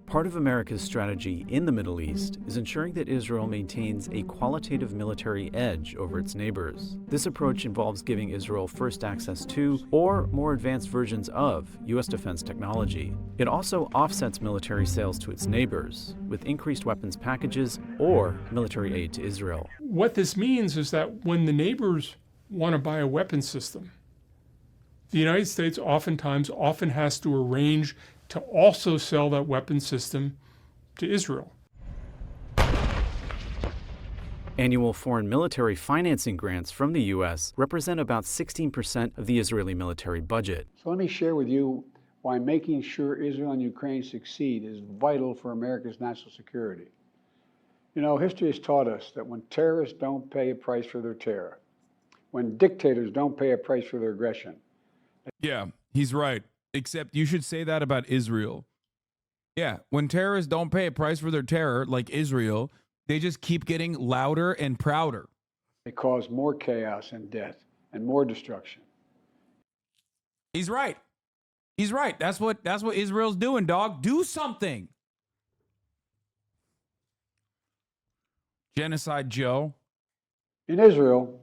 Part of America's strategy in the Middle East is ensuring that Israel maintains a qualitative military edge over its neighbors. This approach involves giving Israel first access to, or more advanced versions of, U.S. defense technology. It also offsets military sales to its neighbors with increased weapons packages or military aid to Israel. What this means is that when the neighbors want to buy a weapons system, the United States often has to arrange to also sell that weapon system to Israel. Annual foreign military financing grants from the U.S. represent about 16% of the Israeli military budget. So let me share with you why making sure Israel and Ukraine succeed is vital for America's national security. You know, history has taught us that when terrorists don't pay a price for their terror, when dictators don't pay a price for their aggression. Yeah, he's right. Except you should say that about Israel. Yeah, when terrorists don't pay a price for their terror, like Israel, they just keep getting louder and prouder. They cause more chaos and death and more destruction. He's right. He's right. That's what Israel's doing, dog. Do something. Genocide Joe. In Israel,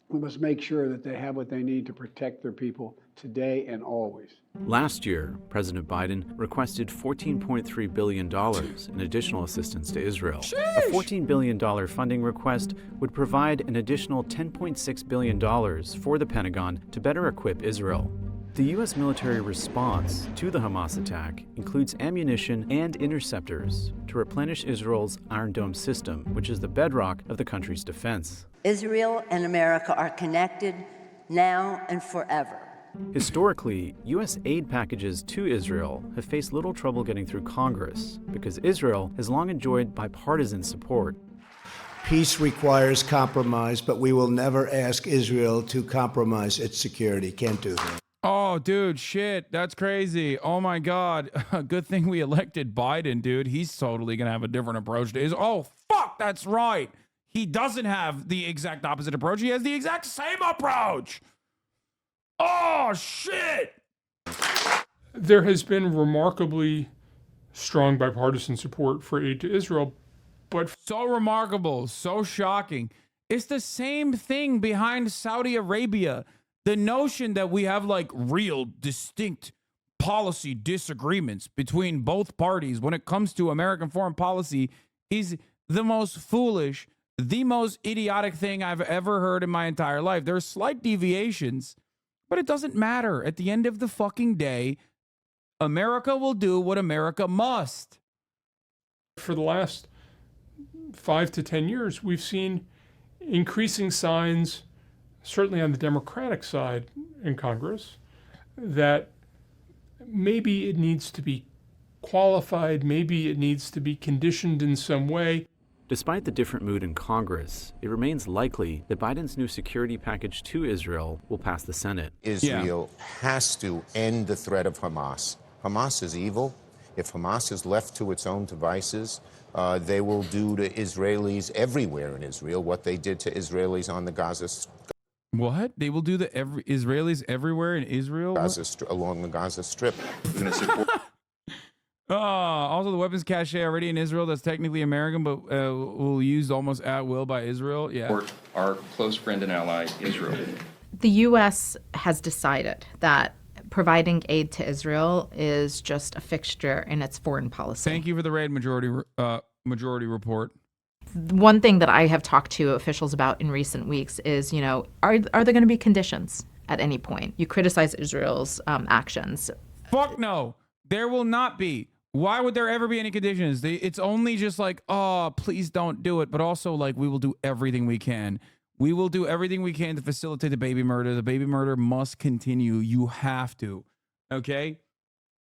we must make sure that they have what they need to protect their people today and always. Last year, President Biden requested $14.3 billion in additional assistance to Israel. Sheesh. A $14 billion funding request would provide an additional $10.6 billion for the Pentagon to better equip Israel. The U.S. military response to the Hamas attack includes ammunition and interceptors to replenish Israel's Iron Dome system, which is the bedrock of the country's defense. Israel and America are connected now and forever. Historically, U.S. aid packages to Israel have faced little trouble getting through Congress because Israel has long enjoyed bipartisan support. Peace requires compromise, but we will never ask Israel to compromise its security. Can't do that. Oh, dude, shit. That's crazy. Oh, my God. Good thing we elected Biden, dude. He's totally going to have a different approach to Israel. Oh, fuck, that's right. He doesn't have the exact opposite approach. He has the exact same approach. Oh, shit. There has been remarkably strong bipartisan support for aid to Israel, but so remarkable, so shocking. It's the same thing behind Saudi Arabia. The notion that we have like real distinct policy disagreements between both parties when it comes to American foreign policy is the most foolish, the most idiotic thing I've ever heard in my entire life. There are slight deviations, but it doesn't matter. At the end of the fucking day, America will do what America must. For the last 5 to 10 years, we've seen increasing signs, certainly on the Democratic side in Congress, that maybe it needs to be qualified, maybe it needs to be conditioned in some way. Despite the different mood in Congress, it remains likely that Biden's new security package to Israel will pass the Senate. Israel has to end the threat of Hamas. Hamas is evil. If Hamas is left to its own devices, they will do to Israelis everywhere in Israel what they did to Israelis on the Gaza Strip. What? They will do the Israelis everywhere in Israel? Along the Gaza Strip. We're going to support. Also, the weapons cache already in Israel that's technically American, but will used almost at will by Israel. Yeah. Our close friend and ally, Israel. The U.S. has decided that providing aid to Israel is just a fixture in its foreign policy. Thank you for the raid majority report. One thing that I have talked to officials about in recent weeks is, are there going to be conditions at any point? You criticize Israel's actions. Fuck no. There will not be. Why would there ever be any conditions? It's only just like, oh, please don't do it. But also, like, we will do everything we can. We will do everything we can to facilitate the baby murder. The baby murder must continue. You have to. Okay?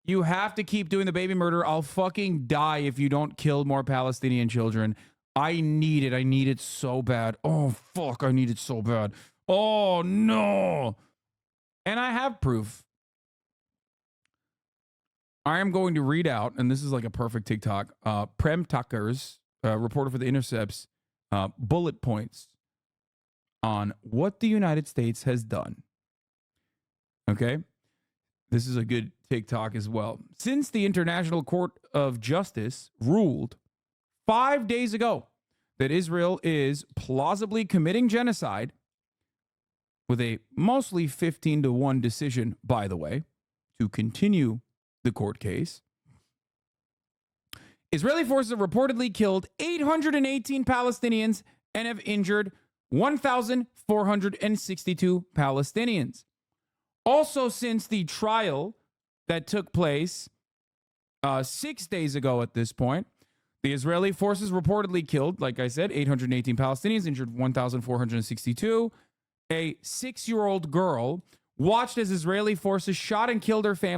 You have to keep doing the baby murder. I'll fucking die if you don't kill more Palestinian children. I need it. I need it so bad. Oh, fuck. I need it so bad. Oh, no. And I have proof. I am going to read out, and this is like a perfect TikTok, Prem Tucker's, reporter for The Intercept's, bullet points on what the United States has done. Okay? This is a good TikTok as well. Since the International Court of Justice ruled 5 days ago that Israel is plausibly committing genocide, with a mostly 15-1 decision, by the way, to continue the court case, Israeli forces have reportedly killed 818 Palestinians and have injured 1,462 Palestinians. Also, since the trial that took place 6 days ago at this point, the Israeli forces reportedly killed, like I said, 818 Palestinians, injured 1,462. A 6-year-old girl watched as Israeli forces shot and killed her family